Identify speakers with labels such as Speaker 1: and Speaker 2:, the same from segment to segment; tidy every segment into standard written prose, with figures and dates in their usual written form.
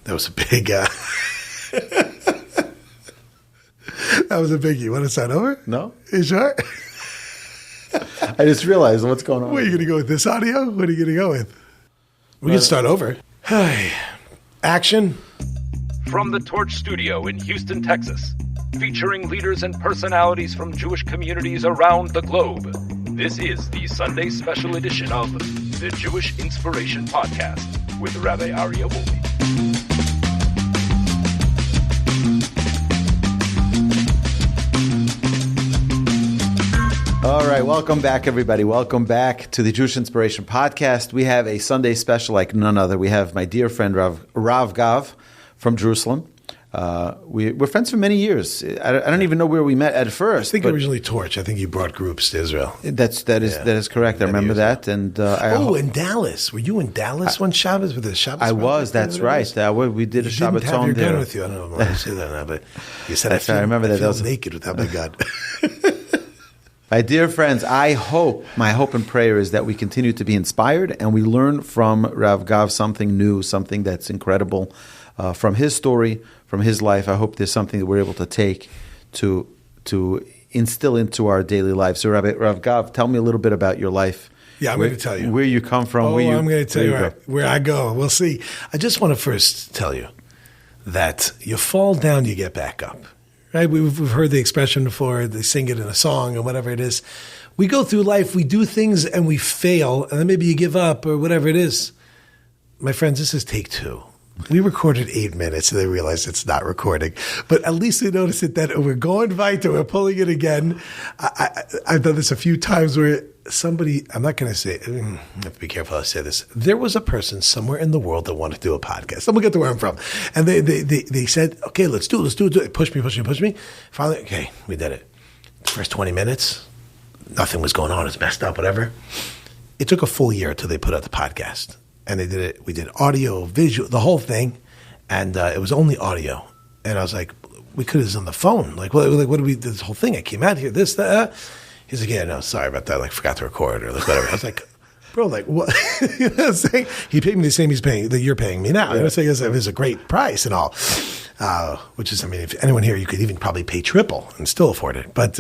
Speaker 1: That was a big... that was a biggie. You want to start over?
Speaker 2: No.
Speaker 1: You sure?
Speaker 2: I just realized what's going on.
Speaker 1: Where are you going to go with this audio? What are you going to go with? We can start over. Action.
Speaker 3: From the Torch Studio in Houston, Texas, featuring leaders and personalities from Jewish communities around the globe, this is the Sunday special edition of the Jewish Inspiration Podcast with Rabbi Aryeh Wolbe.
Speaker 2: All right, welcome back, everybody. Welcome back to the Jewish Inspiration Podcast. We have a Sunday special like none other. We have my dear friend Rav Gav from Jerusalem. We're friends for many years. I don't even know where we met at first.
Speaker 1: I think originally Torch. I think you brought groups to Israel.
Speaker 2: That is correct. I remember that. And
Speaker 1: in Dallas. Were you in Dallas one Shabbos with the Shabbos?
Speaker 2: I was. That's right. We did a Shabbat
Speaker 1: didn't have your
Speaker 2: there.
Speaker 1: gun with you. I don't know if I say that now, but you said I
Speaker 2: remember that.
Speaker 1: I feel naked without my gun.
Speaker 2: My dear friends, my hope and prayer is that we continue to be inspired and we learn from Rav Gav something new, something that's incredible from his story, from his life. I hope there's something that we're able to take to instill into our daily lives. So Rav Gav, tell me a little bit about your life.
Speaker 1: Yeah, I'm going to tell you.
Speaker 2: Where you come from.
Speaker 1: I'm going to tell you where I go. We'll see. I just want to first tell you that you fall down, you get back up. Right? We've heard the expression before. They sing it in a song or whatever it is. We go through life, we do things and we fail, and then maybe you give up or whatever it is. My friends, this is take 2. We recorded 8 minutes and they realized it's not recording. But at least they noticed it that we're going weiter, we're pulling it again. I've done this a few times where somebody, I'm not going to say, I have to be careful how I say this. There was a person somewhere in the world that wanted to do a podcast. Let me get to where I'm from. And they said, okay, let's do it. They pushed me. Finally, okay, we did it. The first 20 minutes, nothing was going on. It's messed up, whatever. It took a full year until they put out the podcast. And they did it. We did audio, visual, the whole thing, and it was only audio. And I was like, we could have done the phone. Like, what did we do? This whole thing. I came out here. This, that. He's like, yeah, no, sorry about that. Like, forgot to record or like whatever. I was like, bro, like what? You know what I'm saying? He paid me the same that you're paying me now. Yeah. You know what I'm saying? It was a great price and all. Which is, I mean, if anyone here, you could even probably pay triple and still afford it. But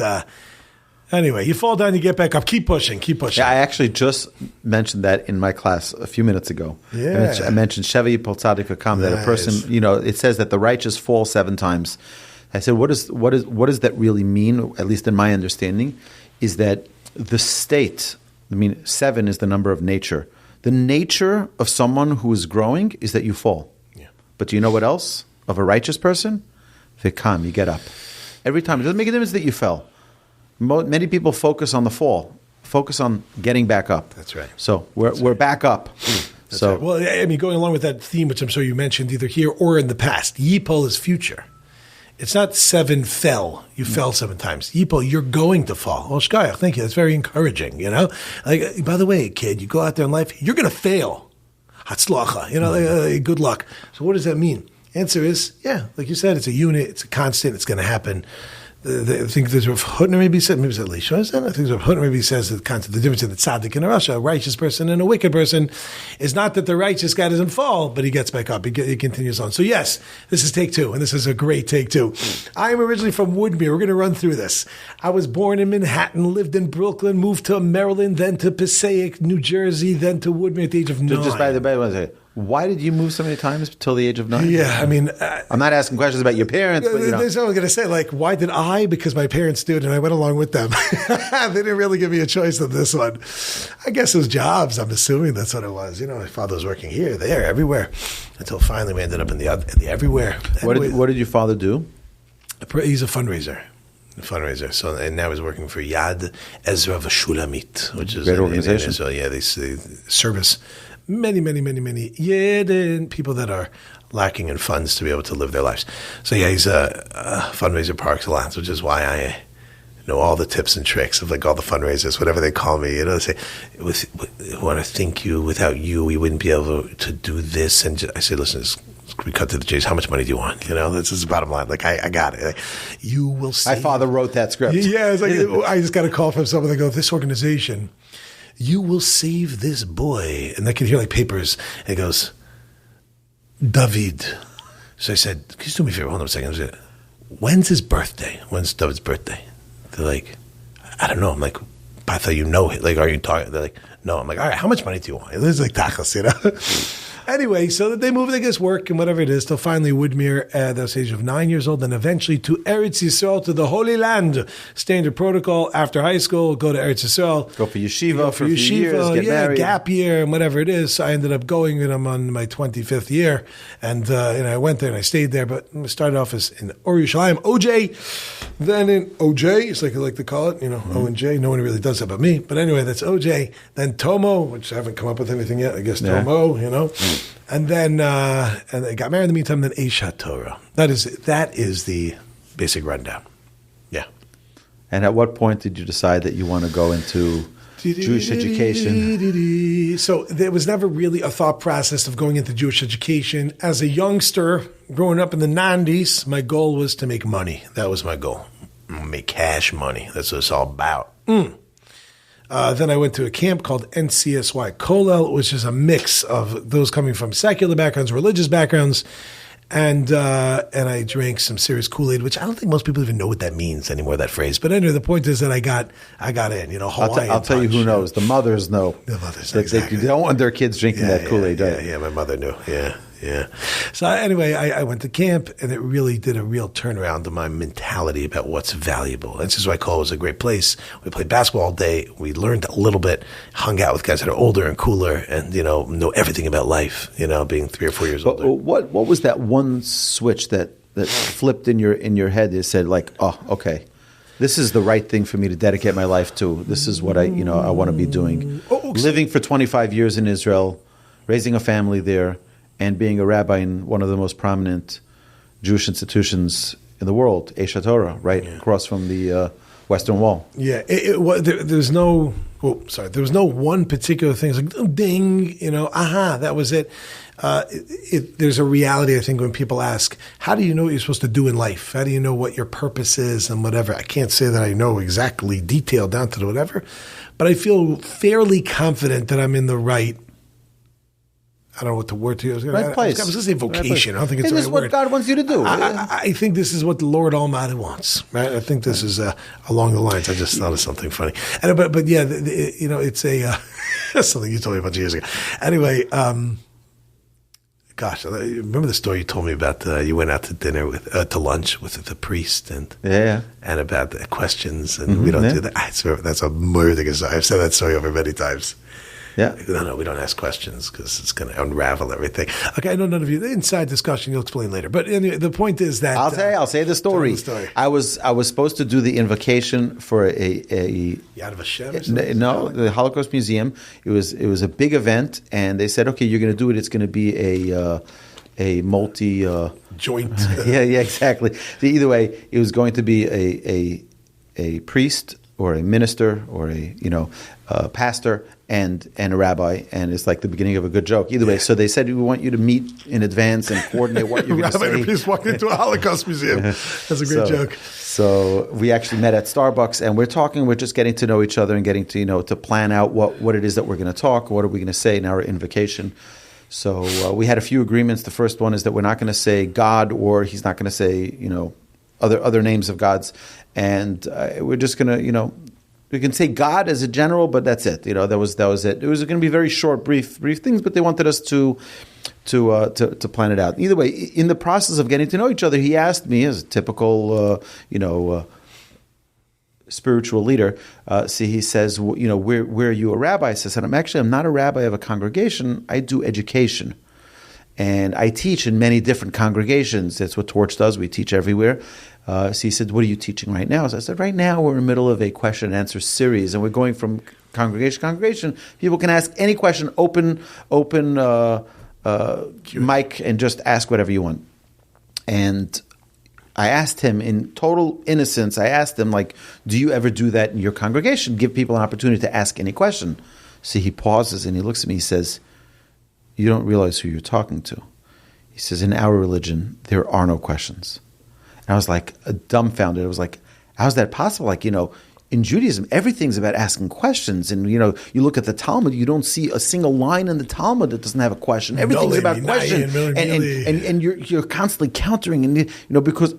Speaker 1: anyway, you fall down, you get back up. Keep pushing. Yeah,
Speaker 2: I actually just mentioned that in my class a few minutes ago.
Speaker 1: Yeah.
Speaker 2: I mentioned Shevi Pol Tzadik Hakam, that a person, it says that the righteous fall 7 times. I said, what does that really mean? At least in my understanding, is that the state, 7 is the number of nature. The nature of someone who is growing is that you fall.
Speaker 1: Yeah.
Speaker 2: But do you know what else? Of a righteous person? Vikam, you get up. Every time. It doesn't make a difference that you fell. Many people focus on the fall, focus on getting back up.
Speaker 1: That's right.
Speaker 2: So we're back up. So
Speaker 1: right. Well, I mean, going along with that theme, which I'm sure you mentioned either here or in the past, Yipol is future. It's not 7 fell. You fell 7 times. Yipol, you're going to fall. Oh, Shkayach, thank you. That's very encouraging, Like, by the way, kid, you go out there in life, you're going to fail. Hatzlacha, good luck. So what does that mean? Answer is, yeah, like you said, it's a unit, it's a constant, it's going to happen. I think there's Rav Hutner maybe said, maybe it's Elisha said, I think Rav Hutner maybe says the difference in the tzaddik and a rasha, a righteous person and a wicked person, is not that the righteous guy doesn't fall, but he gets back up, he continues on. So yes, this is take 2, and this is a great take 2. I am originally from Woodmere. We're going to run through this. I was born in Manhattan, lived in Brooklyn, moved to Maryland, then to Passaic, New Jersey, then to Woodmere at the age of 9.
Speaker 2: Just by the way, why did you move so many times till the age of 9?
Speaker 1: Yeah, I mean...
Speaker 2: I'm not asking questions about your parents, but
Speaker 1: There's what I was going to say, like, why did I? Because my parents did, and I went along with them. They didn't really give me a choice on this one. I guess it was jobs. I'm assuming that's what it was. My father was working here, there, everywhere. Until finally we ended up in the everywhere.
Speaker 2: What did your father do?
Speaker 1: He's a fundraiser. So, and now he's working for Yad Ezra V'Shulamit, which is
Speaker 2: great organization.
Speaker 1: So yeah, they service many Yidden people that are lacking in funds to be able to live their lives. So yeah, he's a fundraiser par excellence, which is why I know all the tips and tricks of like all the fundraisers, whatever they call me. They say, "We want to thank you. Without you, we wouldn't be able to do this." And I say, "Listen, we cut to the chase. How much money do you want? This is the bottom line. Like I got it. Like, you will see."
Speaker 2: My father wrote that script.
Speaker 1: Yeah, it's like I just got a call from someone. They go, "This organization, you will save this boy," and I can hear like papers. And it goes, David. So I said, "Can you do me a favor? Hold on a second." I said, "When's his birthday? When's David's birthday?" They're like, "I don't know." I'm like, "I thought you know it. Like, are you talking?" They're like, "No." I'm like, "All right, how much money do you want?" This is like tachas, you know. Anyway, so they moved, I guess, work and whatever it is, till finally Woodmere at the age of 9 years old, and eventually to Eretz Yisrael, to the Holy Land. Standard protocol, after high school, go to Eretz Yisrael.
Speaker 2: Go for yeshiva for a few years, get married.
Speaker 1: Gap year, and whatever it is. So I ended up going, and I'm on my 25th year. And I went there and I stayed there, but I started off as in Or Yerushalayim, OJ, then in OJ, it's like I like to call it, O and J. No one really does that but me. But anyway, that's OJ. Then Tomo, which I haven't come up with anything yet. I guess Tomo, And then and I got married in the meantime, then Eshat Torah. That is the basic rundown. Yeah.
Speaker 2: And at what point did you decide that you want to go into Jewish education?
Speaker 1: So there was never really a thought process of going into Jewish education. As a youngster, growing up in the 90s, my goal was to make money. That was my goal. Make cash money. That's what it's all about. Then I went to a camp called NCSY Kollel, which is a mix of those coming from secular backgrounds, religious backgrounds, and I drank some serious Kool-Aid, which I don't think most people even know what that means anymore, that phrase. But anyway, the point is that I got in, Hawaiian
Speaker 2: I'll tell you who knows. The mothers know.
Speaker 1: The mothers,
Speaker 2: exactly. They don't want their kids drinking that Kool-Aid.
Speaker 1: Yeah, my mother knew. Yeah. So anyway, I went to camp, and it really did a real turnaround in my mentality about what's valuable. That's just why Kollel was a great place. We played basketball all day. We learned a little bit, hung out with guys that are older and cooler, and know everything about life. Being 3 or 4 years older.
Speaker 2: What was that one switch that flipped in your head that said like, oh, okay, this is the right thing for me to dedicate my life to. This is what I want to be doing. Living for 25 years in Israel, raising a family there, and being a rabbi in one of the most prominent Jewish institutions in the world, Eshat Torah, right across from the Western Wall.
Speaker 1: Yeah, there was no one particular thing. It's like, ding, that was it. There's a reality, I think, when people ask, how do you know what you're supposed to do in life? How do you know what your purpose is and whatever? I can't say that I know exactly detailed down to the whatever, but I feel fairly confident that I'm in the right, I don't know what the word to use.
Speaker 2: Right place.
Speaker 1: I was going to say vocation. I don't think it's the right word.
Speaker 2: This is what God wants you to do.
Speaker 1: I think this is what the Lord Almighty wants. Right? I think this is along the lines. I just thought of something funny. But yeah, it's a something you told me a bunch of years ago. Anyway, gosh, remember the story you told me about? You went out to dinner to lunch with the priest and about the questions, and we don't do that. I swear, that's a murder story. I've said that story over many times.
Speaker 2: Yeah.
Speaker 1: No, we don't ask questions because it's going to unravel everything. Okay, I know none of you. The inside discussion, you'll explain later. But anyway, the point is that
Speaker 2: I'll say the story. I was supposed to do the invocation for a
Speaker 1: Yad Vashem.
Speaker 2: No, the Holocaust Museum. It was a big event, and they said, okay, you're going to do it. It's going to be a multi
Speaker 1: joint.
Speaker 2: Yeah, exactly. Either way, it was going to be a priest or a minister or a pastor and a rabbi, and it's like the beginning of a good joke. Either way, so they said we want you to meet in advance and coordinate what you're going to say.
Speaker 1: Rabbi and a priest walked into a Holocaust museum. That's a great joke.
Speaker 2: So we actually met at Starbucks, and we're talking. We're just getting to know each other and getting to to plan out what it is that we're going to talk, what are we going to say in our invocation. So we had a few agreements. The first one is that we're not going to say God, or he's not going to say other names of gods, and we're just going to we can say God as a general, but that's it. That was it. It was going to be very short, brief things, but they wanted us to plan it out. Either way, in the process of getting to know each other, he asked me, as a typical spiritual leader, he says, where are you a rabbi? I said, I'm not a rabbi of a congregation. I do education. And I teach in many different congregations. That's what Torch does. We teach everywhere. So he said, what are you teaching right now? So I said, right now we're in the middle of a question and answer series, and we're going from congregation to congregation. People can ask any question, open mic, and just ask whatever you want. And I asked him in total innocence, do you ever do that in your congregation? Give people an opportunity to ask any question. So he pauses and he looks at me, he says, you don't realize who you're talking to. He says, in our religion, there are no questions. And I was like dumbfounded. I was like, how's that possible? in Judaism, everything's about asking questions. And, you look at the Talmud, you don't see a single line in the Talmud that doesn't have a question. Everything's about question. And you're constantly countering. And, because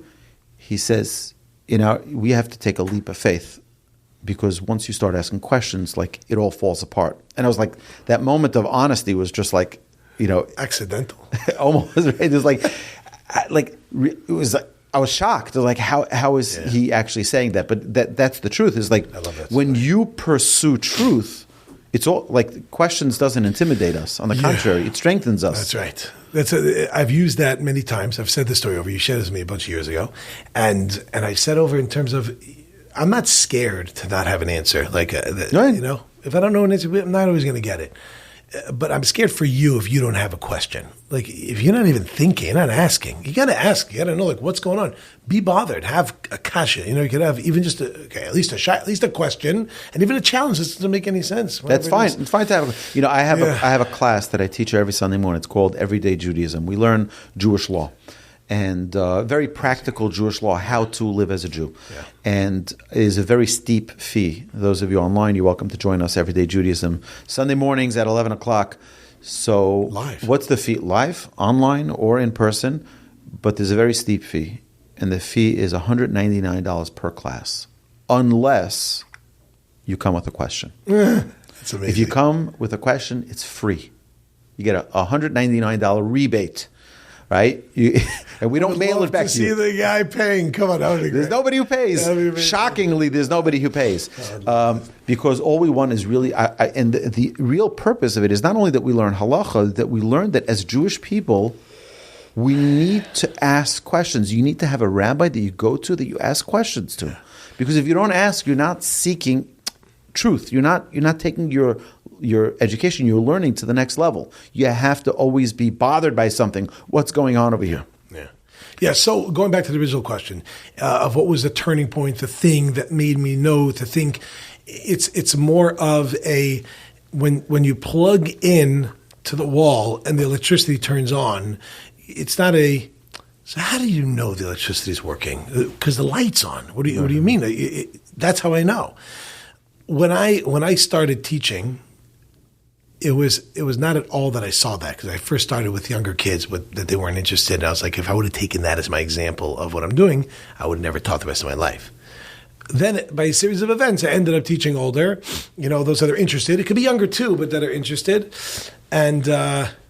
Speaker 2: he says, we have to take a leap of faith. Because once you start asking questions, like, it all falls apart. And I was like, that moment of honesty was just like,
Speaker 1: accidental.
Speaker 2: Almost, right? It was it was like, I was shocked. Like, how is he actually saying that? But that's the truth. Is like, when you pursue truth, it's all like, questions doesn't intimidate us. On the contrary, it strengthens us.
Speaker 1: That's right. I've used that many times. I've said this story over. You shared this with me a bunch of years ago, and I've said over in terms of, I'm not scared to not have an answer. Like, if I don't know an answer, I'm not always going to get it. But I'm scared for you if you don't have a question. Like, if you're not even thinking, you're not asking. You got to ask. You got to know, like, what's going on. Be bothered. Have a kasha. You could have even just at least a question, and even a challenge that doesn't make any sense.
Speaker 2: That's fine. It's fine to have. I have a class that I teach every Sunday morning. It's called Everyday Judaism. We learn Jewish law. And very practical Jewish law, how to live as a Jew. Yeah. And it is a very steep fee. Those of you online, you're welcome to join us, Everyday Judaism, Sunday mornings at 11 o'clock. So
Speaker 1: live.
Speaker 2: What's the fee? Live, online, or in person. But there's a very steep fee. And the fee is $199 per class, unless you come with a question.
Speaker 1: That's amazing.
Speaker 2: If you come with a question, it's free. You get a $199 rebate. Right? And we don't mail it back to you.
Speaker 1: See the guy paying. Come on.
Speaker 2: There's nobody who pays. Shockingly, there's nobody who pays. Because all we want is really, and the real purpose of it is not only that we learn halacha, that we learn that as Jewish people, we need to ask questions. You need to have a rabbi that you go to that you ask questions to. Because if you don't ask, you're not seeking truth. You're not taking your education, your learning to the next level. You have to always be bothered by something. What's going on over here?
Speaker 1: Yeah. So going back to the original question of what was the turning point, the thing that made me know to think, it's more of a when you plug in to the wall and the electricity turns on. It's not a. So how do you know the electricity is working? Because the light's on. What do you mean? That's how I know. When I started teaching, it was not at all that I saw that, because I first started with younger kids that they weren't interested. And I was like, if I would have taken that as my example of what I'm doing, I would have never taught the rest of my life. Then by a series of events, I ended up teaching older, those that are interested. It could be younger too, but that are interested. And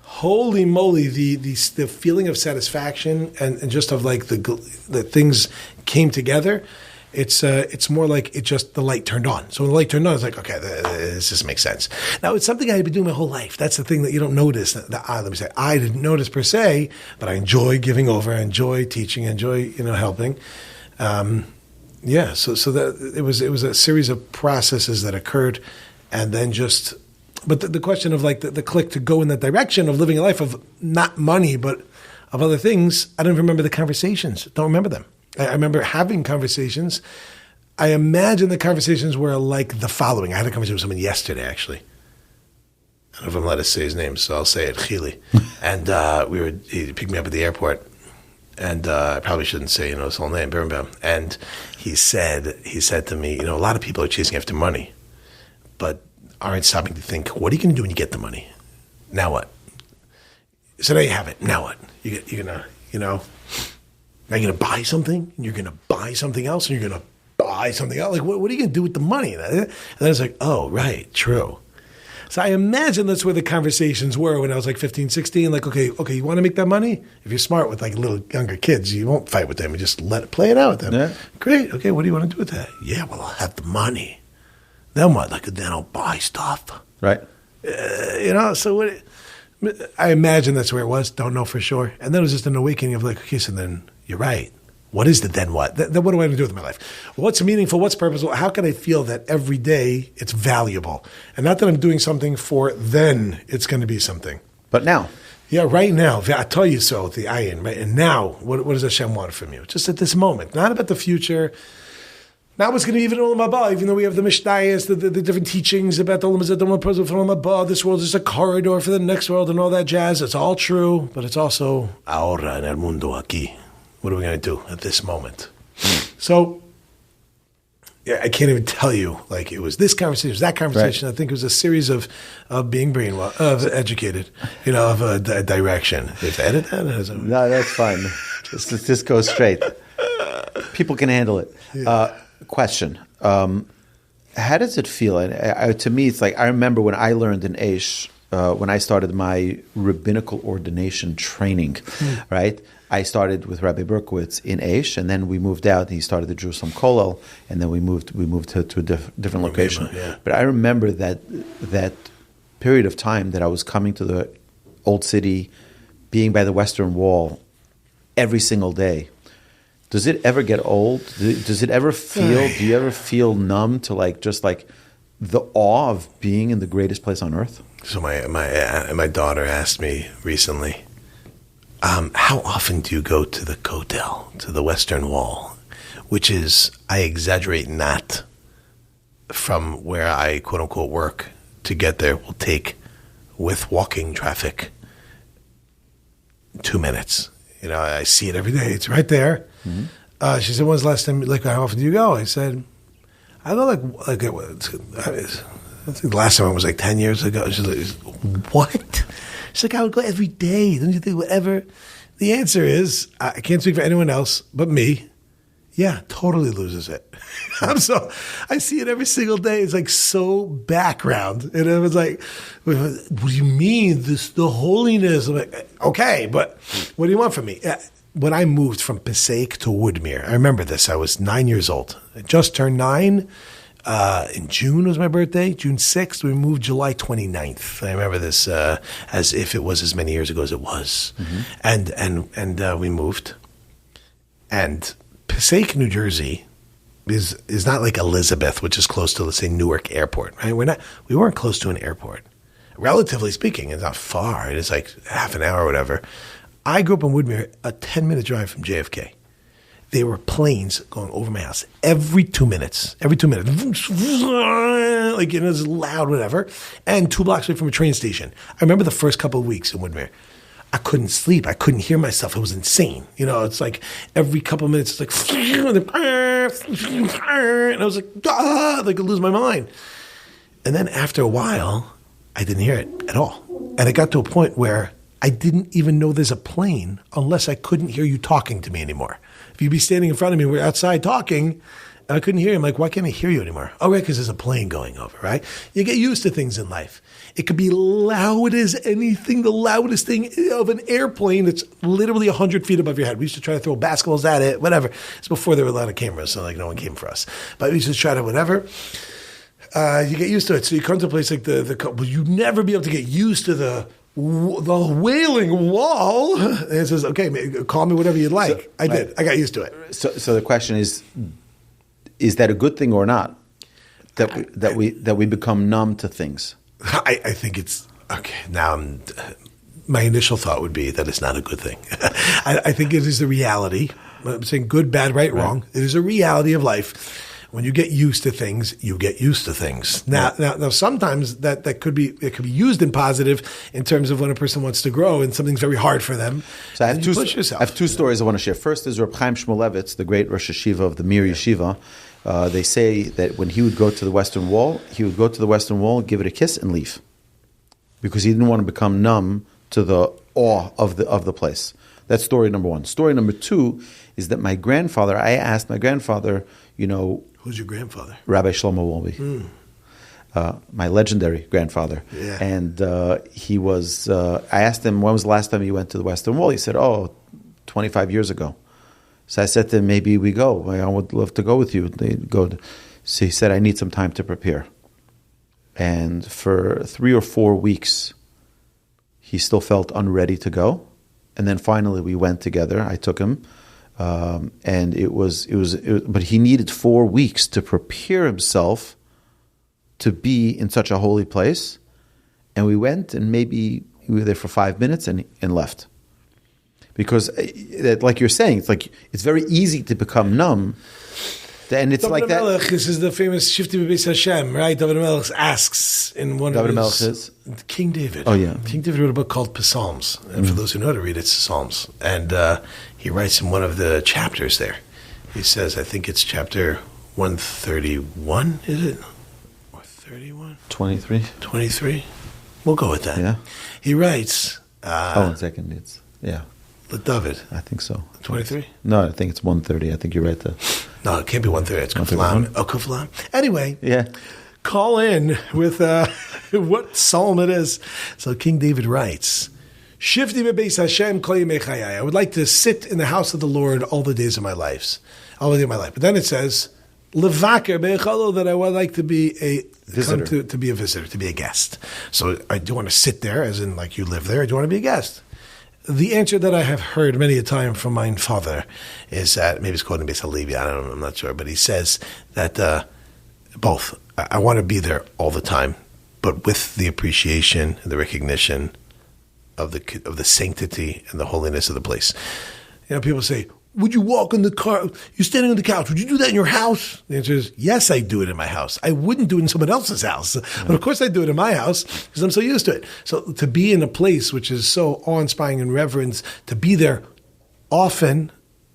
Speaker 1: holy moly, the feeling of satisfaction and just of like the things came together. It's more like the light turned on. So when the light turned on, it's like, okay, this just makes sense. Now, it's something I had been doing my whole life. That's the thing that you don't notice. I didn't notice per se, but I enjoy giving over. I enjoy teaching. I enjoy, helping. So that it was a series of processes that occurred, and then but the question of like the click to go in that direction of living a life of not money, but of other things, I don't even remember the conversations. Don't remember them. I remember having conversations. I imagine the conversations were like the following. I had a conversation with someone yesterday, actually. I don't know if I'm allowed to say his name, so I'll say it, Chili. And he picked me up at the airport. And I probably shouldn't say, his whole name, Birnbaum. And he said to me, a lot of people are chasing after money, but aren't stopping to think, what are you going to do when you get the money? Now what? So now you have it. Now what? You're going to, now you're going to buy something, and you're going to buy something else, and you're going to buy something else. Like, what are you going to do with the money? And then it's like, oh, right, true. So I imagine that's where the conversations were when I was like 15, 16. Like, okay, you want to make that money? If you're smart with like little younger kids, you won't fight with them. You just play it out with them. Yeah. Great. Okay, what do you want to do with that? Yeah, well, I'll have the money. Then what? Like, then I'll buy stuff.
Speaker 2: Right.
Speaker 1: So what? I imagine that's where it was. Don't know for sure. And then it was just an awakening of like, okay, so then you're right. What is the then what? Then what do I want to do with my life? What's meaningful? What's purposeful? How can I feel that every day it's valuable? And not that I'm doing something for then it's going to be something.
Speaker 2: But now.
Speaker 1: Yeah, right now. I tell you so, the ayin, right? And now, what does Hashem want from you? Just at this moment. Not about the future. Not what's going to be even Olam Haba, even though we have the Mishnayos, the different teachings about the Olam Haba, this world is a corridor for the next world and all that jazz. It's all true, but it's also ahora en el mundo aquí. What are we going to do at this moment? So, I can't even tell you. Like, it was this conversation, it was that conversation.
Speaker 2: Right.
Speaker 1: I think it was a series of being educated, of a direction. If I edit that,
Speaker 2: No, that's fine. Just go straight. People can handle it.
Speaker 1: Yeah.
Speaker 2: Question. How does it feel? To me, it's like I remember when I learned in Aish, when I started my rabbinical ordination training, right? I started with Rabbi Berkowitz in Aish, and then we moved out. And he started the Jerusalem Kollel, and then we moved to a different location.
Speaker 1: Yeah.
Speaker 2: But I remember that period of time that I was coming to the old city, being by the Western Wall every single day. Does it ever get old? Does it ever feel? Do you ever feel numb to just the awe of being in the greatest place on earth?
Speaker 1: So my daughter asked me recently, how often do you go to the Kotel, to the Western Wall, which is, I exaggerate not, from where I quote unquote work to get there will take, with walking traffic, 2 minutes. I see it every day. It's right there. Mm-hmm. She said, "When's the last time? How often do you go?" I said, "I go I think the last time I was 10 years ago." She's like, "What?" She's like, "I would go every day. Don't you think whatever?" The answer is, I can't speak for anyone else but me. Yeah, totally loses it. I see it every single day. It's so background. And it was like, what do you mean? The holiness? I'm like, okay, but what do you want from me? When I moved from Passaic to Woodmere, I remember this. I was 9 years old. I just turned 9. In June was my birthday, June 6th. We moved July 29th. I remember this as if it was as many years ago as it was. Mm-hmm. And we moved. And Passaic, New Jersey is not like Elizabeth, which is close to, let's say, Newark Airport, right? We weren't close to an airport. Relatively speaking, it's not far. It is like half an hour or whatever. I grew up in Woodmere, a 10-minute drive from JFK. There were planes going over my house every 2 minutes. Every 2 minutes. It was loud, whatever. And 2 blocks away from a train station. I remember the first couple of weeks in Woodmere. I couldn't sleep. I couldn't hear myself. It was insane. It's like every couple of minutes, it's like, and I was like, I could lose my mind. And then after a while, I didn't hear it at all. And it got to a point where I didn't even know there's a plane unless I couldn't hear you talking to me anymore. If you'd be standing in front of me, we're outside talking, and I couldn't hear you. I'm like, why can't I hear you anymore? Oh, right, because there's a plane going over, right? You get used to things in life. It could be loud as anything, the loudest thing of an airplane that's literally 100 feet above your head. We used to try to throw basketballs at it, whatever. It's before there were a lot of cameras, so no one came for us. But we used to try to whatever. You get used to it. So you come to a place like well, you never be able to get used to the Wailing Wall. And it says, okay, call me whatever you'd like. So, I did. I got used to it.
Speaker 2: So the question is that a good thing or not? That we become numb to things?
Speaker 1: I think it's okay. Now, my initial thought would be that it's not a good thing. I think it is the reality. I'm saying good, bad, right, wrong. It is a reality of life. When you get used to things, you get used to things. Now sometimes that could be used in positive in terms of when a person wants to grow and something's very hard for them.
Speaker 2: So I have two stories I want to share. First is Reb Chaim Shmulevitz, the great Rosh Yeshiva of the Mir Yeshiva. They say that when he would go to the Western Wall, give it a kiss and leave, because he didn't want to become numb to the awe of the place. That's story number one. Story number two is that I asked my grandfather,
Speaker 1: who's your grandfather?
Speaker 2: Rabbi Shlomo Wolbe, my legendary grandfather.
Speaker 1: Yeah.
Speaker 2: And he was. I asked him, when was the last time you went to the Western Wall? He said, 25 years ago. So I said to him, maybe we go. I would love to go with you. So he said, I need some time to prepare. And for 3 or 4 weeks, he still felt unready to go. And then finally we went together. I took him. And it was, but he needed 4 weeks to prepare himself to be in such a holy place. And we went, and maybe we were there for 5 minutes and left. Because, like you're saying, it's very easy to become numb. And it's
Speaker 1: David
Speaker 2: like that.
Speaker 1: Melech, this is the famous Shifti B'Beis Hashem, right? David Melech asks in one
Speaker 2: David
Speaker 1: of his...
Speaker 2: Melech is?
Speaker 1: King David.
Speaker 2: Oh, yeah.
Speaker 1: King David wrote a book called Psalms. And for those who know how to read, it's Psalms. And he writes in one of the chapters there. He says, I think it's chapter 131, is it? Or 31?
Speaker 2: 23.
Speaker 1: 23? We'll go with that.
Speaker 2: Yeah.
Speaker 1: He writes...
Speaker 2: 1 second. It's, yeah.
Speaker 1: David.
Speaker 2: I think so.
Speaker 1: 23?
Speaker 2: No, I think it's 130. I think you're right there.
Speaker 1: No, it can't be 130. It's Kuflam. Oh, Kuflam. Anyway.
Speaker 2: Yeah.
Speaker 1: Call in with what psalm it is. So King David writes, Shifti bebeis Hashem kol yemei chayai. I would like to sit in the house of the Lord all the days of my life. All the days of my life. But then it says, Levaker be'echalo, that I would like to be a visitor. To be a visitor, to be a guest. So I do want to sit there, as in like you live there, or do you want to be a guest? The answer that I have heard many a time from my father is that, maybe it's quoting Beis Halevi, I'm not sure, but he says that both. I want to be there all the time, but with the appreciation and the recognition of the sanctity and the holiness of the place. You know, people say, would you walk in the car? You're standing on the couch. Would you do that in your house? The answer is, yes, I do it in my house. I wouldn't do it in someone else's house. But of course I do it in my house because I'm so used to it. So to be in a place which is so awe-inspiring and reverence, to be there often,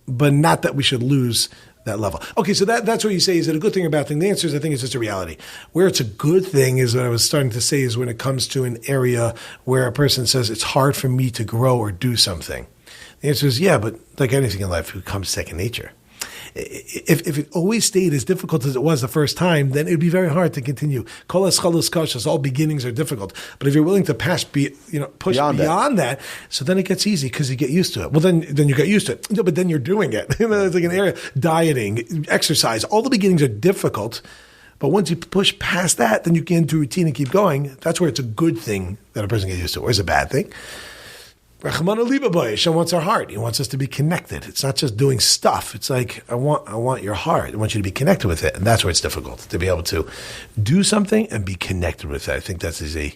Speaker 1: but not that we should lose that level. Okay, so that's what you say. Is it a good thing or bad thing? The answer is, I think it's just a reality. Where it's a good thing is what I was starting to say is when it comes to an area where a person says, it's hard for me to grow or do something. The answer is, yeah, but like anything in life, it becomes second nature. If it always stayed as difficult as it was the first time, then it would be very hard to continue. Kol haschalus kashas, all beginnings are difficult. But if you're willing to push beyond that, so then it gets easy because you get used to it. Well, then you get used to it. No, but then you're doing it. It's like an area, dieting, exercise. All the beginnings are difficult. But once you push past that, then you get into routine and keep going. That's where it's a good thing that a person gets used to. Or it's a bad thing. Hashem wants our heart. He wants us to be connected. It's not just doing stuff. It's like, I want your heart. I want you to be connected with it. And that's where it's difficult, to be able to do something and be connected with it. I think that is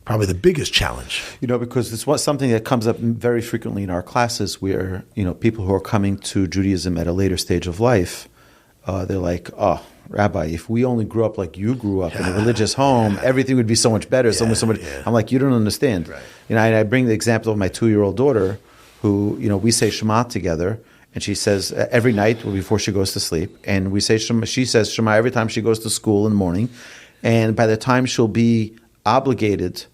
Speaker 1: probably the biggest challenge.
Speaker 2: You know, because this was something that comes up very frequently in our classes where, you know, people who are coming to Judaism at a later stage of life, they're like, oh, Rabbi, if we only grew up like you grew up in a religious home, everything would be so much better. I'm like, you don't understand. Right. You know, I bring the example of my 2-year-old daughter who, you know, we say Shema together, and she says every night before she goes to sleep, and we say Shema, she says Shema every time she goes to school in the morning, and by the time she'll be obligated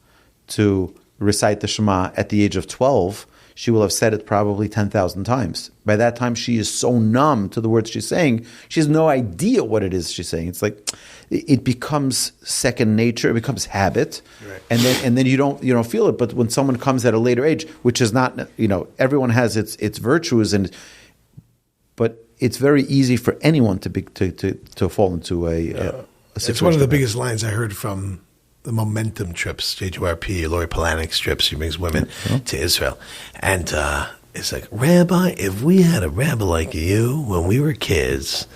Speaker 2: to recite the Shema at the age of 12, she will have said it probably 10,000 times. By that time, she is so numb to the words she's saying, she has no idea what it is she's saying. It's like it becomes second nature, it becomes habit, right. and then you don't feel it. But when someone comes at a later age, which is not, you know, everyone has its virtues, but it's very easy for anyone to fall into a situation.
Speaker 1: It's one of the biggest lines I heard from the Momentum trips, JWRP, Lori Polanik's trips. She brings women to Israel. And it's like, Rabbi, if we had a rabbi like you when we were kids,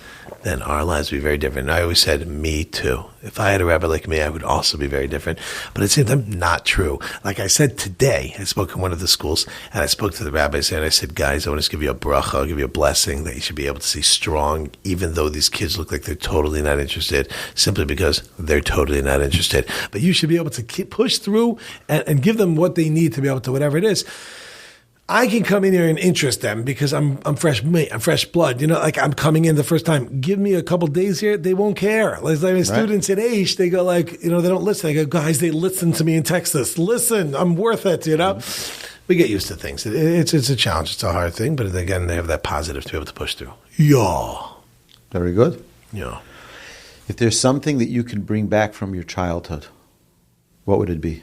Speaker 1: then our lives would be very different. And I always said, me too. If I had a rabbi like me, I would also be very different. But at the same time, not true. Like I said today, I spoke in one of the schools, and I spoke to the rabbis, and I said, guys, I want to give you a bracha, I'll give you a blessing that you should be able to see strong, even though these kids look like they're totally not interested, simply because they're totally not interested. But you should be able to push through and give them what they need to be able to, whatever it is. I can come in here and interest them because I'm fresh meat, I'm fresh blood. You know, like I'm coming in the first time. Give me a couple days here, they won't care. Like my students at Aish, they go like, you know, they don't listen. I go, guys, they listen to me in Texas. Listen, I'm worth it, you know. We get used to things. It's a challenge. It's a hard thing, but again, they have that positive to be able to push through. Yeah.
Speaker 2: Very good.
Speaker 1: Yeah.
Speaker 2: If there's something that you can bring back from your childhood, what would it be?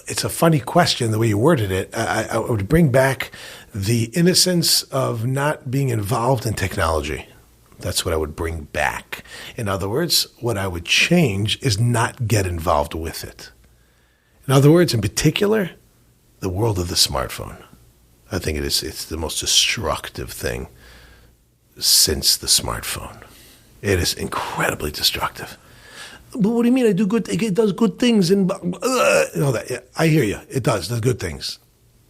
Speaker 1: It's a funny question, the way you worded it. I would bring back the innocence of not being involved in technology. That's what I would bring back. In other words, what I would change is not get involved with it. In other words, in particular, the world of the smartphone. I think it's the most destructive thing since the smartphone. It is incredibly destructive. But what do you mean? It does good things and all that. Yeah, I hear you. It does good things.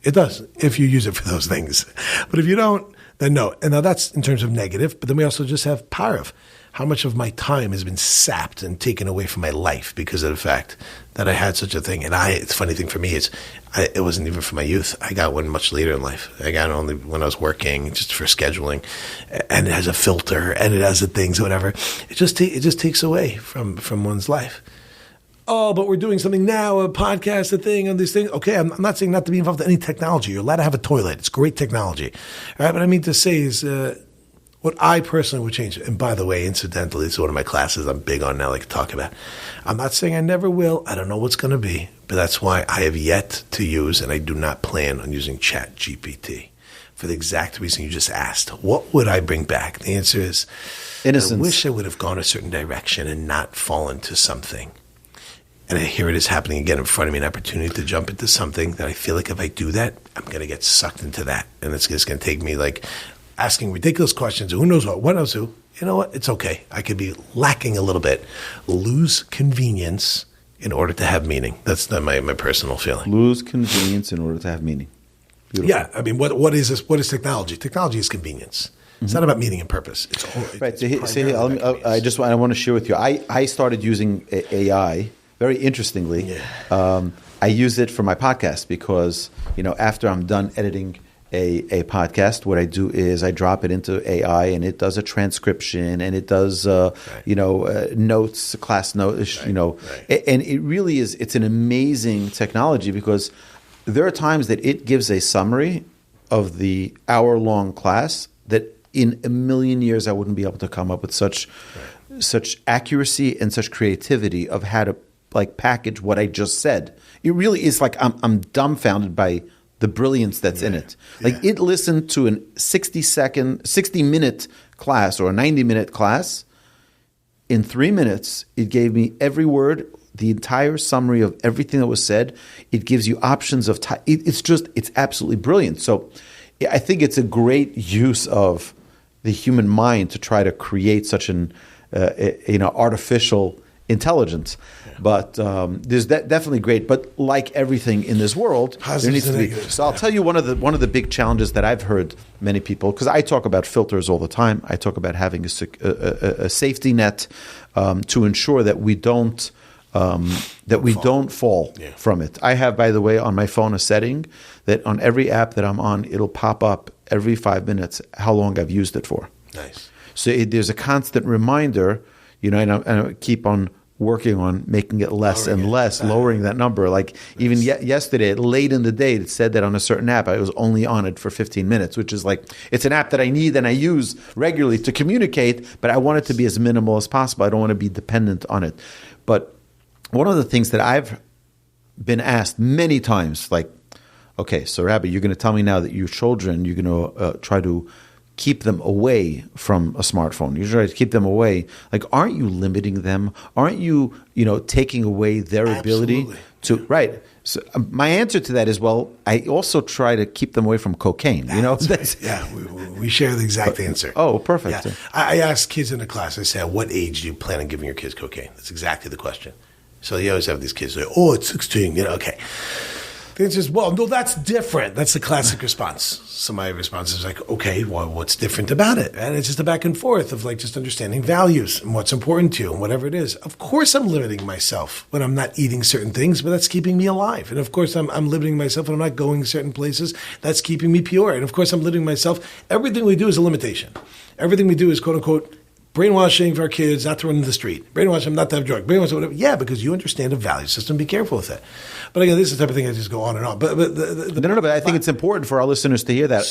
Speaker 1: It does if you use it for those things. But if you don't, then no. And now that's in terms of negative. But then we also just have parav. how much of my time has been sapped and taken away from my life because of the fact that I had such a thing. And it's a funny thing for me is it wasn't even for my youth. I got one much later in life. I got it only when I was working, just for scheduling, and it has a filter and it has the things, whatever. It just takes away from one's life. Oh, but we're doing something now, a podcast, a thing, and these things. Okay, I'm not saying not to be involved in any technology. You're allowed to have a toilet. It's great technology. All right, but I mean to say is what I personally would change. And by the way, incidentally, it's one of my classes I'm big on now, like to talk about. I'm not saying I never will. I don't know what's going to be. But that's why I have yet to use, and I do not plan on using ChatGPT for the exact reason you just asked. What would I bring back? The answer is innocence. I wish I would have gone a certain direction and not fallen to something. And here it is happening again in front of me, an opportunity to jump into something that I feel like if I do that, I'm going to get sucked into that. And it's just going to take me like asking ridiculous questions. Who knows what knows who? You know what? It's okay. I could be lacking a little bit. Lose convenience in order to have meaning. That's my personal feeling.
Speaker 2: Lose convenience in order to have meaning. Beautiful.
Speaker 1: Yeah. I mean, what is this? What is technology? Technology is convenience. It's not about meaning and purpose. It's
Speaker 2: right. I want to share with you. I started using AI. Very interestingly, I use it for my podcast because, after I'm done editing a podcast, what I do is I drop it into AI and it does a transcription and it does, notes, class notes, and it really is, it's an amazing technology because there are times that it gives a summary of the hour-long class that in a million years I wouldn't be able to come up with such accuracy and such creativity of how to package what I just said. It really is like I'm dumbfounded by the brilliance that's in it. It listened to a 60-minute class or a 90-minute class. In 3 minutes, it gave me every word, the entire summary of everything that was said. It gives you options of time. It's absolutely brilliant. So I think it's a great use of the human mind to try to create such an artificial intelligence. But there's definitely great. But like everything in this world, there needs to be. So I'll tell you one of the big challenges that I've heard many people, because I talk about filters all the time. I talk about having a safety net to ensure that we don't fall from it. I have, by the way, on my phone a setting that on every app that I'm on, it'll pop up every 5 minutes how long I've used it for.
Speaker 1: Nice.
Speaker 2: So there's a constant reminder, and I keep on working on making it less and less, lowering that number. Like even yesterday, late in the day, it said that on a certain app, I was only on it for 15 minutes, which is it's an app that I need and I use regularly to communicate, but I want it to be as minimal as possible. I don't want to be dependent on it. But one of the things that I've been asked many times, okay, so Rabbi, you're going to tell me now that your children, you're going to try to keep them away from a smartphone. You try to keep them away. Aren't you limiting them? Aren't you, taking away their ability to, right. So my answer to that is, well, I also try to keep them away from cocaine.
Speaker 1: That's yeah, we share the exact answer.
Speaker 2: Oh, perfect.
Speaker 1: Yeah. I ask kids in the class, I say, at what age do you plan on giving your kids cocaine? That's exactly the question. So you always have these kids say, it's 16, okay. The answer is, well, no, that's different. That's the classic response. So my response is okay, well, what's different about it? And it's just a back and forth of just understanding values and what's important to you and whatever it is. Of course I'm limiting myself when I'm not eating certain things, but that's keeping me alive. And of course I'm limiting myself when I'm not going certain places. That's keeping me pure. And of course I'm limiting myself. Everything we do is a limitation. Everything we do is, quote unquote, brainwashing for our kids not to run in the street. Brainwash them not to have drugs. Brainwash them, whatever. Yeah, because you understand a value system. Be careful with it. But again, this is the type of thing I just go on and on. But
Speaker 2: I think it's important for our listeners to hear that.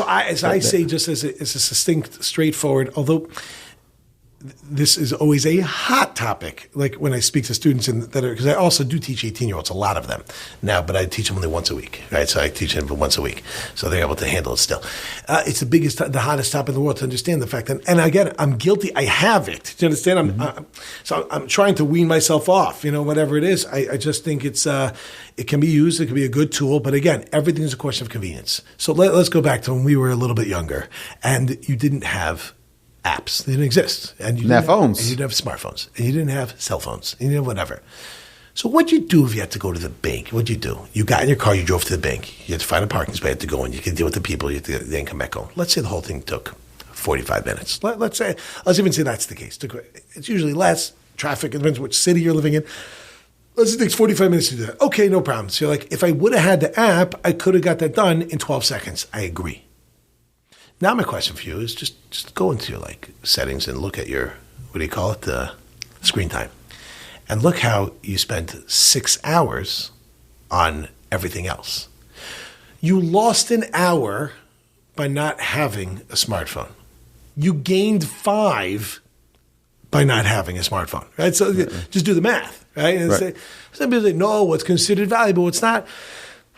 Speaker 1: I say, just as a succinct, straightforward, although this is always a hot topic, when I speak to students because I also do teach 18-year-olds, a lot of them now, but I teach them only once a week, right? So I teach them once a week, so they're able to handle it still. It's the hottest topic in the world to understand the fact that, and again, I'm guilty. I have it. Do you understand? I'm trying to wean myself off, whatever it is. I just think it can be used. It can be a good tool, but again, everything is a question of convenience. So let's go back to when we were a little bit younger, and you didn't have apps. They didn't exist. And you
Speaker 2: didn't have phones.
Speaker 1: And you didn't have smartphones. And you didn't have cell phones. And you didn't have whatever. So what'd you do if you had to go to the bank? What'd you do? You got in your car, you drove to the bank. You had to find a parking spot, you had to go in. You could deal with the people, you had to then come back home. Let's say the whole thing took 45 minutes. Let's even say that's the case. It's usually less traffic. It depends which city you're living in. Let's say it takes 45 minutes to do that. Okay, no problem. So you're like, if I would have had the app, I could have got that done in 12 seconds. I agree. Now my question for you is just go into your settings and look at your, the screen time. And look how you spent 6 hours on everything else. You lost an hour by not having a smartphone. You gained 5 by not having a smartphone, right? So just do the math, right? And say, some people say, no, what's considered valuable, what's not.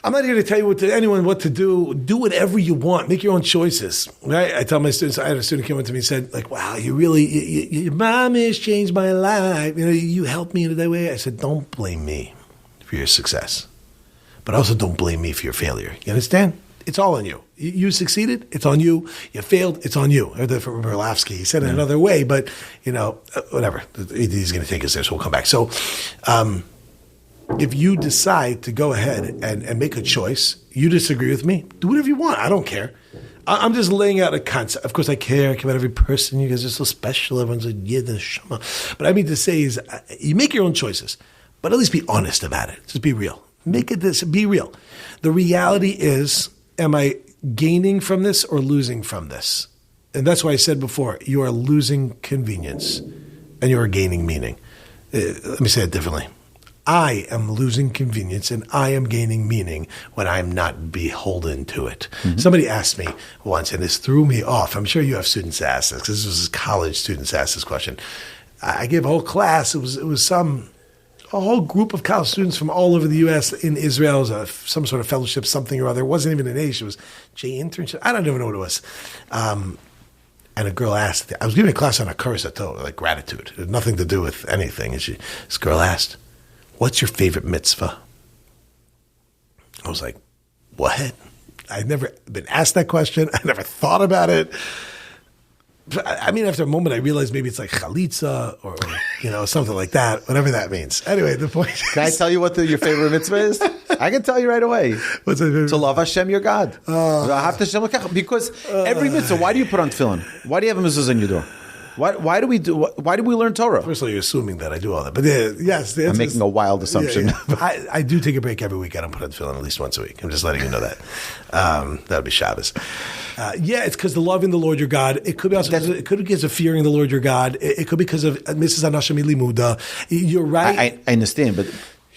Speaker 1: I'm not here to tell you anyone what to do. Do whatever you want. Make your own choices, right? I tell my students, I had a student came up to me and said, wow, your mom has changed my life. You helped me in that way. I said, don't blame me for your success, but also don't blame me for your failure. You understand? It's all on you. You succeeded, it's on you. You failed, it's on you. Or from Berlavsky, he said it another way, but, whatever. He's going to take us there, so we'll come back. So if you decide to go ahead and make a choice, you disagree with me, do whatever you want. I don't care. I'm just laying out a concept. Of course, I care about every person. You guys are so special. Everyone's like, yeah, the shama. But I mean to say is you make your own choices, but at least be honest about it. Just be real. Be real. The reality is, am I gaining from this or losing from this? And that's why I said before, you are losing convenience and you are gaining meaning. Let me say it differently. I am losing convenience and I am gaining meaning when I'm not beholden to it. Mm-hmm. Somebody asked me once, and this threw me off. I'm sure you have students ask this, because this was college students asked this question. I gave a whole class. It was a whole group of college students from all over the U.S. in Israel. It was some sort of fellowship, something or other. It wasn't even an Age. It was J internship. I don't even know what it was. And a girl asked, I was giving a class on a kursato, like gratitude. It had nothing to do with anything. And this girl asked, what's your favorite mitzvah? I was like, what? I'd never been asked that question. I never thought about it. I mean, after a moment, I realized maybe it's like chalitza or something like that, whatever that means. Anyway, the point is...
Speaker 2: Can I tell you what your favorite mitzvah is? I can tell you right away.
Speaker 1: What's that favorite?
Speaker 2: To love Hashem, your God. Because every mitzvah, why do you put on tefillin? Why do you have a mitzvah in your door? Why do we learn Torah?
Speaker 1: First of all, you're assuming that I do all that. But yes.
Speaker 2: I'm making a wild assumption.
Speaker 1: Yeah. I do take a break every week. I don't put on tefillin at least once a week. I'm just letting you know that. That'll be Shabbos. It's because the loving the Lord your God. It could be also because of fearing the Lord your God. It could be because of Mrs. Anashami Limuda. You're right.
Speaker 2: I understand, but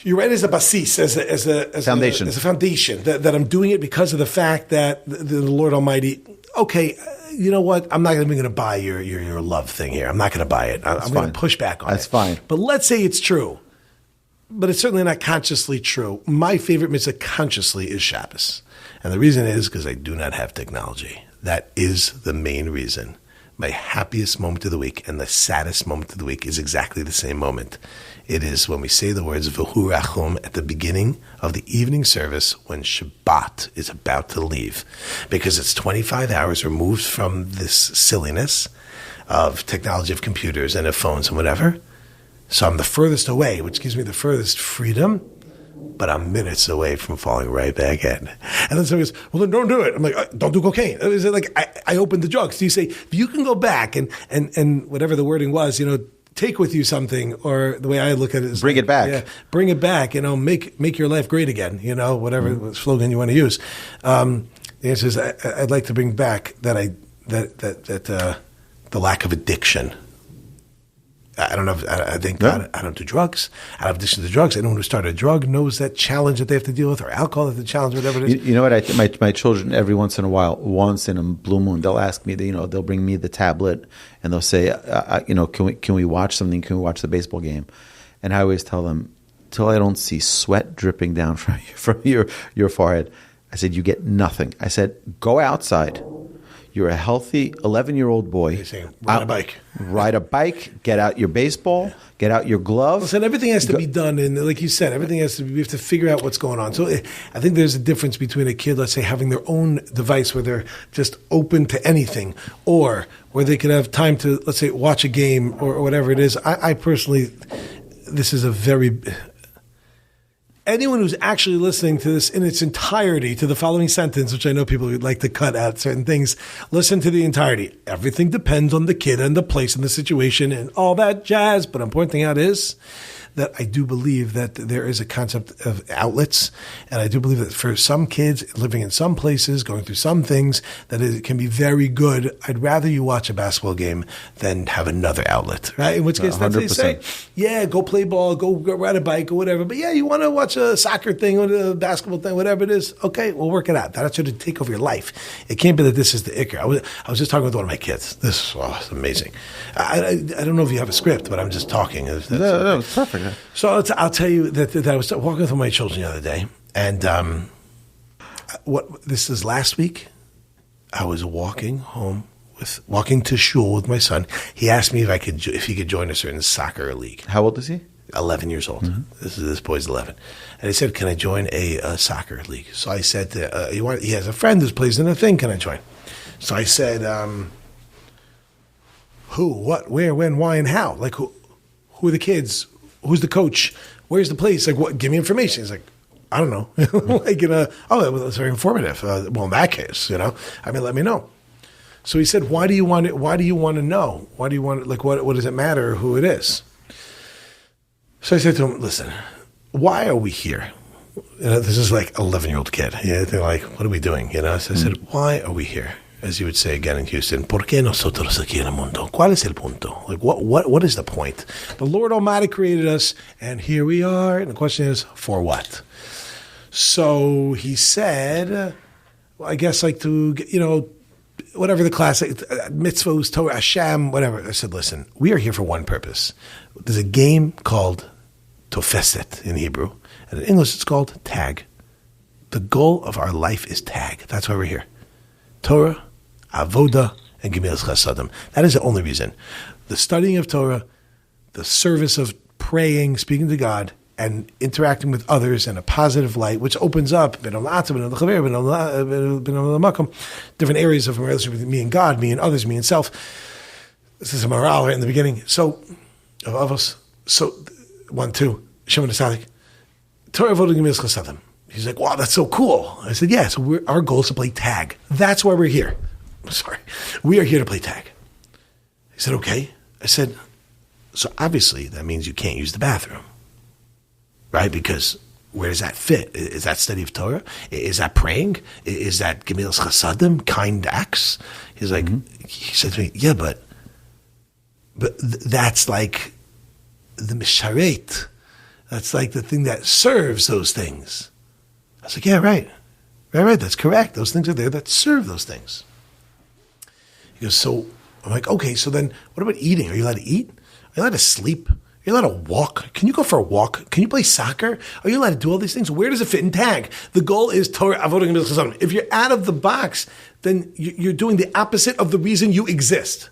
Speaker 1: you're right as a basis, as a
Speaker 2: foundation.
Speaker 1: As a foundation that I'm doing it because of the fact that the Lord Almighty. Okay, you know what? I'm not even going to buy your love thing here. I'm not going to buy it. I'm going to push back on it.
Speaker 2: That's fine.
Speaker 1: But let's say it's true. But it's certainly not consciously true. My favorite mitzvah consciously is Shabbos. And the reason is because I do not have technology. That is the main reason. My happiest moment of the week and the saddest moment of the week is exactly the same moment. It is when we say the words V'hu Rachum at the beginning of the evening service when Shabbat is about to leave. Because it's 25 hours removed from this silliness of technology of computers and of phones and whatever. So I'm the furthest away, which gives me the furthest freedom, but I'm minutes away from falling right back in. And then somebody goes, well, then don't do it. I'm like, don't do cocaine. It's like I opened the drugs. So you say, if you can go back and whatever the wording was, take with you something, or the way I look at it is
Speaker 2: bring it back.
Speaker 1: Yeah, bring it back. Make your life great again. Whatever slogan you want to use. The answer is I'd like to bring back that the lack of addiction. I don't know. I think I don't do drugs. I don't have addiction to drugs. Anyone who started a drug knows that challenge that they have to deal with, or alcohol that they challenge, whatever it is.
Speaker 2: You know what? My children, every once in a while, once in a blue moon, they'll ask me. They'll bring me the tablet and they'll say, can we watch something? Can we watch the baseball game? And I always tell them, till I don't see sweat dripping down from your forehead, I said, you get nothing. I said, go outside. You're a healthy 11-year-old boy.
Speaker 1: You're saying, ride a bike.
Speaker 2: Ride a bike. Get out your baseball. Get out your glove.
Speaker 1: Listen, everything has to be done, and like you said, everything has to be. We have to figure out what's going on. So I think there's a difference between a kid, let's say, having their own device where they're just open to anything, or where they could have time to, let's say, watch a game or whatever it is. I personally, this is a very. anyone who's actually listening to this in its entirety, to the following sentence, which I know people would like to cut out certain things, listen to the entirety. Everything depends on the kid and the place and the situation and all that jazz. But I'm pointing out is that I do believe that there is a concept of outlets. And I do believe that for some kids living in some places, going through some things, that it can be very good. I'd rather you watch a basketball game than have another outlet, right? In which case, that's what they say. Yeah, go play ball, go ride a bike or whatever. But yeah, you want to watch a soccer thing or a basketball thing, whatever it is. Okay, we'll work it out. That should take over your life. It can't be that this is the ikker. I was just talking with one of my kids. This is amazing. I don't know if you have a script, but I'm just talking.
Speaker 2: No, it's perfect.
Speaker 1: So I'll tell you that I was walking with my children the other day, and this is last week. I was walking to shul with my son. He asked me if he could join us in the soccer league.
Speaker 2: How old is he?
Speaker 1: 11 years old. Mm-hmm. This boy's 11, and he said, "Can I join a soccer league?" So I said, "He has a friend who plays in a thing. Can I join?" So I said, "Who? What? Where? When? Why? And how? Like who are the kids?" Who's the coach? Where's the place? Like, what? Give me information. He's like, I don't know. That's very informative. Well, in that case, let me know. So he said, why do you want it? Why do you want to know? Why do you want it? Like, what does it matter who it is? So I said to him, listen, why are we here? This is like 11-year-old kid. Yeah, they're like, what are we doing? So I said, why are we here? As you would say again in Houston, ¿Por qué nosotros aquí en el mundo? ¿Cuál es el punto? Like, what is the point? The Lord Almighty created us, and here we are. And the question is, for what? So he said, well, I guess like to, whatever the classic, mitzvahs, Torah, Hashem, whatever. I said, listen, we are here for one purpose. There's a game called Tofeset in Hebrew, and in English it's called tag. The goal of our life is tag. That's why we're here. Torah, Avoda, and Gemilas Chasadim. That is the only reason. The studying of Torah, the service of praying, speaking to God, and interacting with others in a positive light, which opens up different areas of a relationship with me and God, me and others, me and self. This is a morale right in the beginning. So, of us. So, 1, 2, Shimon Asadik. Torah, Avoda, Gemilas Chasadim. He's like, wow, that's so cool. I said, yeah, so our goal is to play tag. That's why we're here. Sorry. We are here to play tag. He said, okay. I said, so obviously that means you can't use the bathroom, right? Because where does that fit? Is that study of Torah? Is that praying? Is that Gemilas Chasadim, kind acts? He's like, He said to me, yeah, but that's like the misharet. That's like the thing that serves those things. I was like, yeah, right. Right, that's correct. Those things are there that serve those things. He goes, so I'm like, okay, so then what about eating? Are you allowed to eat? Are you allowed to sleep? Are you allowed to walk? Can you go for a walk? Can you play soccer? Are you allowed to do all these things? Where does it fit in tag? The goal is Torah, Avodah, Gemilas Chasadim. If you're out of the box, then you're doing the opposite of the reason you exist.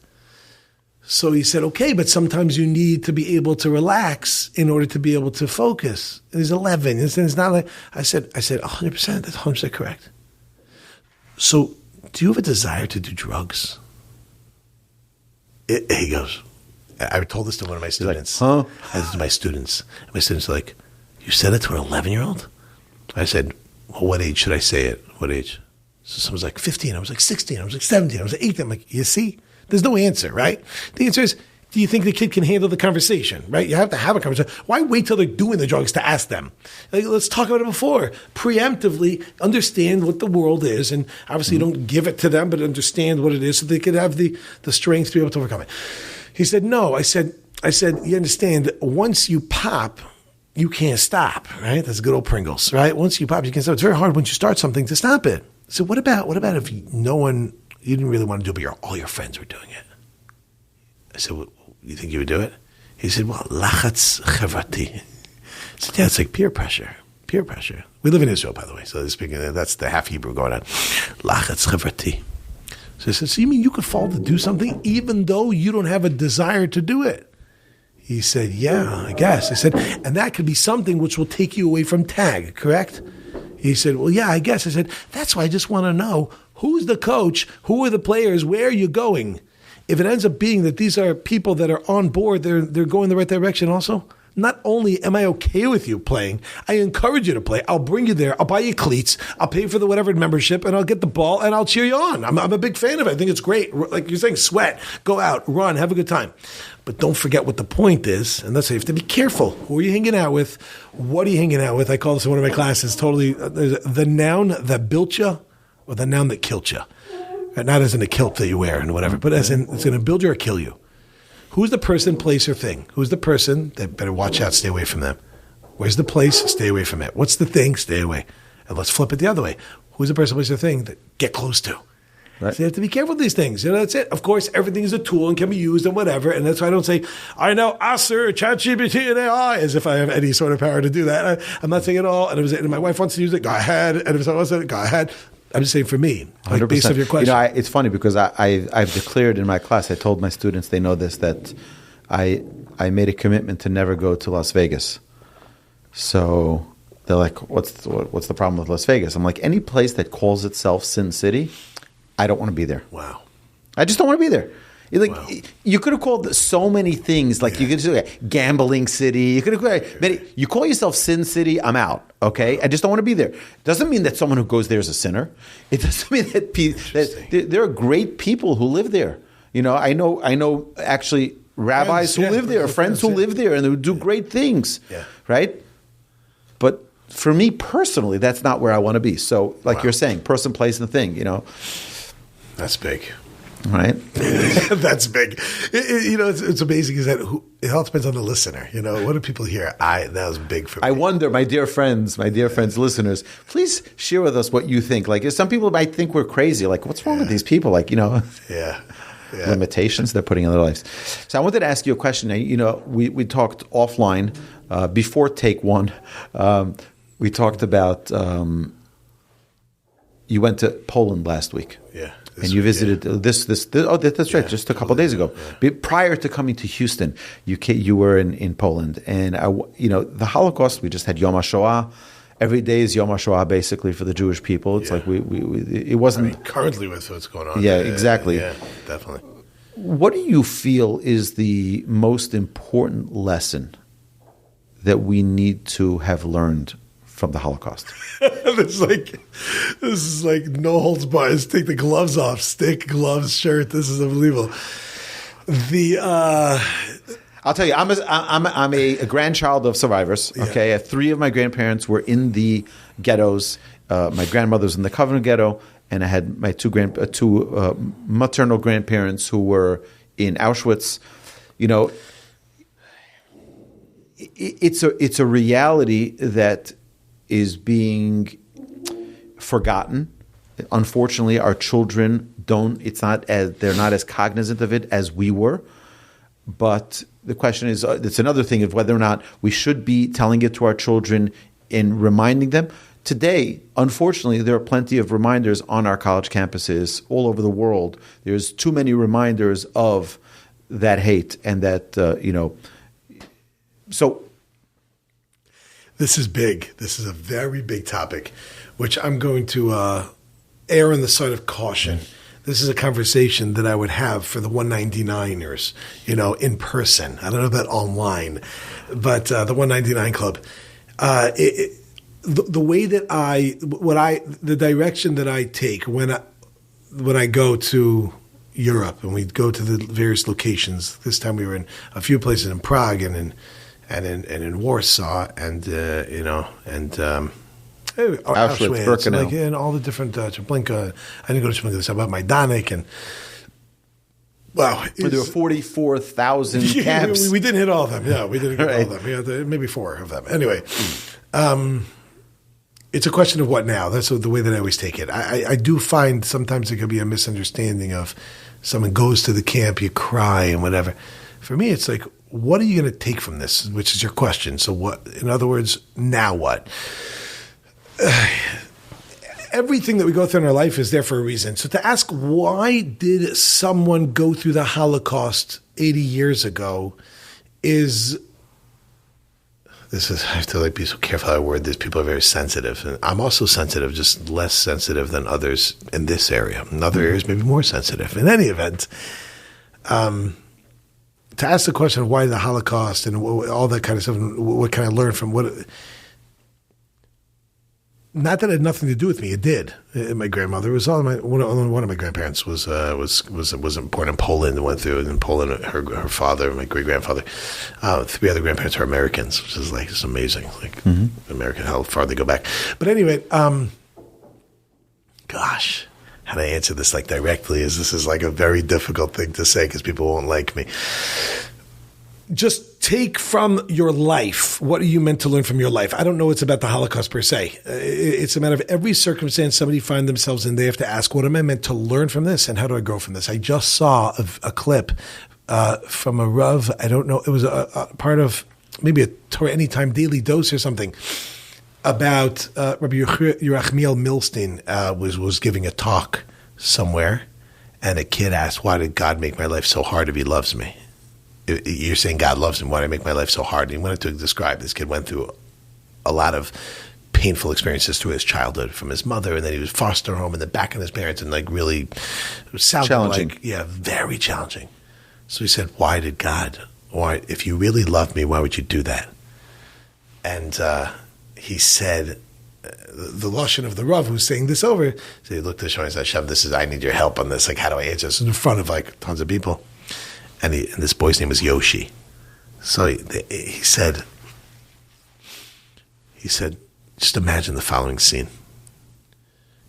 Speaker 1: So he said, okay, but sometimes you need to be able to relax in order to be able to focus. And he's 11. It's not like, I said, 100%, that's 100% correct. So do you have a desire to do drugs? He goes, I told this to one of my students.
Speaker 2: Like, huh?
Speaker 1: I said to my students. My students are like, you said it to an 11-year-old? I said, well, what age should I say it? What age? So someone's like 15. I was like 16. I was like 17. I was like 18. I'm like, you see? There's no answer, right? The answer is, do you think the kid can handle the conversation, right? You have to have a conversation. Why wait till they're doing the drugs to ask them? Like, let's talk about it before. Preemptively understand what the world is, and obviously you don't give it to them, but understand what it is so they could have the strength to be able to overcome it. He said, no. I said, you understand, once you pop, you can't stop, right? That's good old Pringles, right? Once you pop, you can't stop. It's very hard once you start something to stop it. So what about if you didn't really want to do it, but all your friends were doing it? I said, well, you think you would do it? He said, well, lachatz chevrati. I said, yeah, it's like peer pressure. Peer pressure. We live in Israel, by the way, so that's the half Hebrew going on. Lachatz chevrati. So I said, so you mean you could fall to do something even though you don't have a desire to do it? He said, yeah, I guess. I said, and that could be something which will take you away from tag, correct? He said, well, yeah, I guess. I said, that's why I just want to know, who's the coach? Who are the players? Where are you going? If it ends up being that these are people that are on board, they're going the right direction also, Not only am I okay with you playing, I encourage you to play. I'll bring you there. I'll buy you cleats. I'll pay for the whatever membership, and I'll get the ball, and I'll cheer you on. I'm a big fan of it. I think it's great. Like you're saying, sweat, go out, run, have a good time. But don't forget what the point is, and that's why you have to be careful. Who are you hanging out with? What are you hanging out with? I call this in one of my classes totally the noun that built you or the noun that killed you. Not as in a kilt that you wear and whatever, but as in it's going to build you or kill you. Who's the person, place, or thing? Who's the person that better watch out, stay away from them? Where's the place? Stay away from it. What's the thing? Stay away. And let's flip it the other way. Who's the person, place, or thing that get close to? Right. So you have to be careful with these things. That's it. Of course, everything is a tool and can be used and whatever. And that's why I don't say, I know Aser, ChatGPT, and AI, as if I have any sort of power to do that. I'm not saying it all. And my wife wants to use it, go ahead. And if someone else said it, go ahead. I'm just saying for me, like based on your question.
Speaker 2: It's funny because I've declared in my class, I told my students, they know this, that I made a commitment to never go to Las Vegas. So they're like, what's the problem with Las Vegas? I'm like, any place that calls itself Sin City, I don't want to be there.
Speaker 1: Wow.
Speaker 2: I just don't want to be there. Wow. You could have called so many things. Like you could say gambling city. You could have called you call yourself Sin City. I'm out. Okay, I just don't want to be there. Doesn't mean that someone who goes there is a sinner. It doesn't mean that there are great people who live there. I know actually rabbis who live there, friends who live there, and they do great things. Yeah. Right. But for me personally, that's not where I want to be. So, like you're saying, person, place, and thing.
Speaker 1: That's big.
Speaker 2: Right,
Speaker 1: that's big. It's amazing. Is that it all depends on the listener. What do people hear? That was big for me.
Speaker 2: I wonder, my dear friends, listeners, please share with us what you think. Like, some people might think we're crazy. Like, what's wrong with these people? Like, limitations they're putting in their lives. So, I wanted to ask you a question. We talked offline before take one. We talked about you went to Poland last week.
Speaker 1: Yeah.
Speaker 2: And you visited this. Oh, that's right. Just a couple of days ago. Prior to coming to Houston, you were in Poland, and the Holocaust. We just had Yom HaShoah. Every day is Yom HaShoah, basically, for the Jewish people. It's like it wasn't
Speaker 1: currently with what's going on.
Speaker 2: Yeah, exactly.
Speaker 1: Yeah, definitely.
Speaker 2: What do you feel is the most important lesson that we need to have learned from the Holocaust?
Speaker 1: This is like no holds barred. Take the gloves off. Stick, gloves, shirt. This is unbelievable.
Speaker 2: I'll tell you, I'm a grandchild of survivors. Okay,
Speaker 1: Yeah.
Speaker 2: 3 of my grandparents were in the ghettos. My grandmother was in the Covenant ghetto, and I had my two maternal grandparents who were in Auschwitz. It's a reality that is being forgotten. Unfortunately, our children they're not as cognizant of it as we were. But the question is, it's another thing of whether or not we should be telling it to our children and reminding them. Today, unfortunately, there are plenty of reminders on our college campuses all over the world. There's too many reminders of that hate and that, so.
Speaker 1: This is big. This is a very big topic, which I'm going to err on the side of caution. This is a conversation that I would have for the 199ers, in person. I don't know about online, but the 199 Club. The way that the direction that I take when I go to Europe and we go to the various locations. This time we were in a few places in Prague and in Warsaw and
Speaker 2: Auschwitz, Birkenau,
Speaker 1: and all the different Treblinka. I didn't go to Treblinka. About Majdanek and wow,
Speaker 2: there were 44,000 camps.
Speaker 1: We didn't hit all of them. Yeah, we didn't hit all of them. We had maybe 4 of them. Anyway, it's a question of what now. That's the way that I always take it. I do find sometimes it could be a misunderstanding of someone goes to the camp, you cry and whatever. For me, it's like, what are you going to take from this? Which is your question. So what? In other words, now what? Everything that we go through in our life is there for a reason. So to ask why did someone go through the Holocaust 80 years ago I have to be so careful how I word this. People are very sensitive. And I'm also sensitive, just less sensitive than others in this area. In other areas, maybe more sensitive. In any event, to ask the question of why the Holocaust and all that kind of stuff, and what can I learn from what? Not that it had nothing to do with me. It did. My grandmother was one of my grandparents was born in Poland and went through. And in Poland, her father, my great grandfather, 3 other grandparents are Americans, which is like it's amazing. Like American, how far they go back. But anyway, gosh. How do I answer this like directly? This is like a very difficult thing to say because people won't like me. Just take from your life. What are you meant to learn from your life? I don't know it's about the Holocaust per se. It's a matter of every circumstance somebody finds themselves in. They have to ask, what am I meant to learn from this? And how do I grow from this? I just saw a clip from a Rav. I don't know. It was a part of maybe a Torah Anytime Daily Dose or something. About Rabbi Yerachmiel Milstein was giving a talk somewhere, and a kid asked, why did God make my life so hard if he loves me? You're saying God loves him. Why did I make my life so hard? And he wanted to describe this kid went through a lot of painful experiences through his childhood from his mother, and then he was foster home and then back in his parents, and like really it was challenging. Like, yeah, very challenging. So he said, why, if you really loved me, why would you do that? And he said, the Lashon of the Rav who's saying this over, so he looked at Shon and said, Hashem, I need your help on this. Like, how do I answer this in front of like tons of people? And this boy's name was Yoshi. So he said, just imagine the following scene.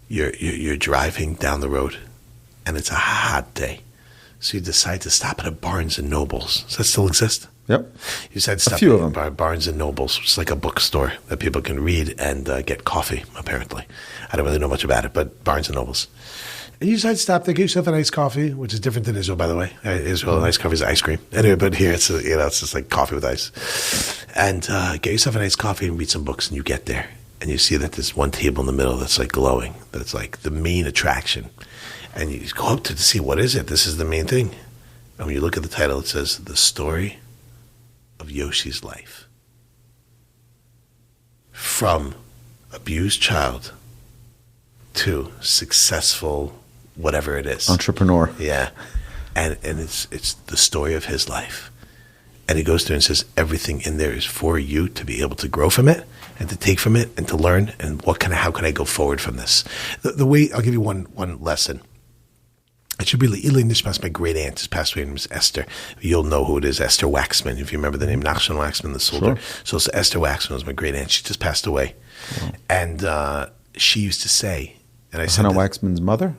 Speaker 1: You're driving down the road, and it's a hot day. So you decide to stop at a Barnes and Nobles. Does that still exist?
Speaker 2: Yep.
Speaker 1: You said stop at Barnes and Nobles, which is like a bookstore that people can read and get coffee, apparently. I don't really know much about it, but Barnes and Nobles. And you decide to stop there, get yourself an iced coffee, which is different than Israel, by the way. Israel, iced coffee is ice cream. Anyway, but here it's just like coffee with ice. And get yourself an iced coffee and read some books, and you get there. And you see that there's one table in the middle that's like glowing. That's like the main attraction. And you go up to see, what is it? This is the main thing. And when you look at the title, it says, The Story of Yoshi's Life. From abused child to successful whatever it is.
Speaker 2: Entrepreneur.
Speaker 1: Yeah. And it's the story of his life. And he goes through and says, everything in there is for you to be able to grow from it and to take from it and to learn. And how can I go forward from this? The way, I'll give you one lesson. It should be Eli Nishmas, my great aunt, has passed away. Her name is Esther. You'll know who it is, Esther Waxman, if you remember the name, Nachshon Waxman, the soldier. Sure. So Esther Waxman was my great aunt. She just passed away. Oh. And she used to say, and I said,
Speaker 2: Hannah Waxman's mother?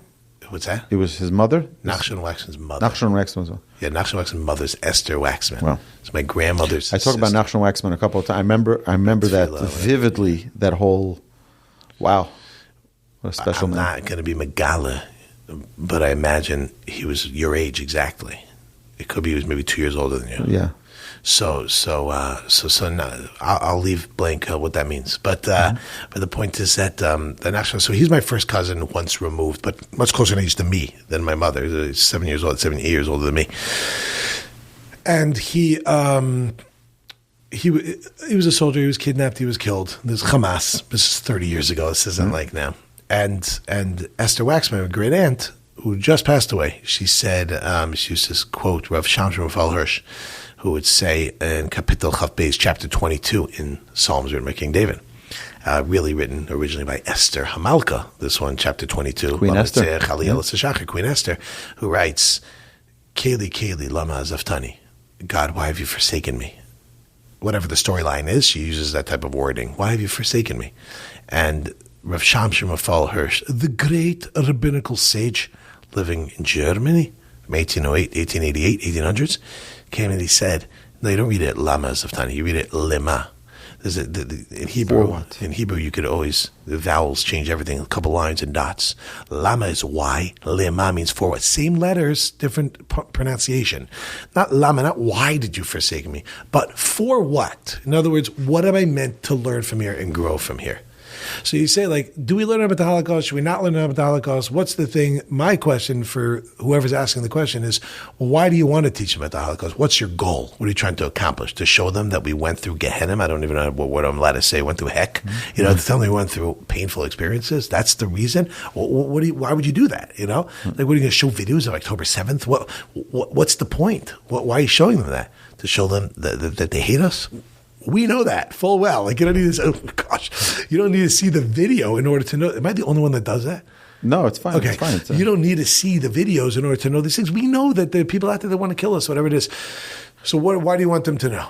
Speaker 1: What's that?
Speaker 2: It was his mother?
Speaker 1: Nachshon Waxman's mother.
Speaker 2: Nachshon Waxman's mother.
Speaker 1: Yeah, Nachshon Waxman's mother's Esther Waxman.
Speaker 2: Wow.
Speaker 1: It's my grandmother's
Speaker 2: I talked about Nachshon Waxman a couple of times. I remember that vividly, that whole, wow. What a special
Speaker 1: I'm
Speaker 2: name.
Speaker 1: not going to be Megala, but I imagine he was your age exactly. It could be he was maybe 2 years older than you.
Speaker 2: Yeah.
Speaker 1: So no, I'll leave blank what that means. But the point is that the national. So he's my first cousin, once removed, but much closer in age to me than my mother. He's 7 years older than me. And he was a soldier. He was kidnapped. He was killed. This is Hamas. This is 30 years ago. This isn't like now. And Esther Waxman, my great aunt, who just passed away, she said, she used to quote Rav Shamshon Raphael Hirsch, who would say in Kapitel Chav Beis, chapter 22 in Psalms written by King David, really written originally by Esther Hamalka, this one, chapter 22.
Speaker 2: Queen Esther.
Speaker 1: Queen Esther, who writes, Keli, Keli, lama azaftani. God, why have you forsaken me? Whatever the storyline is, she uses that type of wording. Why have you forsaken me? And Rav Shamshon Raphael Hirsch, the great rabbinical sage living in Germany from 1808, 1888, 1800s, came and he said, no, you don't read it lama zaftani, you read it lema. In Hebrew, you could always, the vowels change everything, a couple lines and dots. Lama is why, lema means for what. Same letters, different pronunciation. Not lama, not why did you forsake me, but for what? In other words, what am I meant to learn from here and grow from here? So you say, like, do we learn about the Holocaust? Should we not learn about the Holocaust? What's the thing? My question for whoever's asking the question is, well, why do you want to teach them about the Holocaust? What's your goal? What are you trying to accomplish? To show them that we went through Gehenna? I don't even know what I'm allowed to say. Went through heck? To tell them we went through painful experiences? That's the reason? Why would you do that? Like, what are you going to show videos of October 7th? What's the point? Why are you showing them that? To show them that they hate us? We know that full well. Like, you don't need to. Oh gosh, you don't need to see the video in order to know. Am I the only one that does that?
Speaker 2: No, it's fine.
Speaker 1: Okay,
Speaker 2: it's fine.
Speaker 1: You don't need to see the videos in order to know these things. We know that there are people out there that want to kill us, whatever it is. So, why do you want them to know?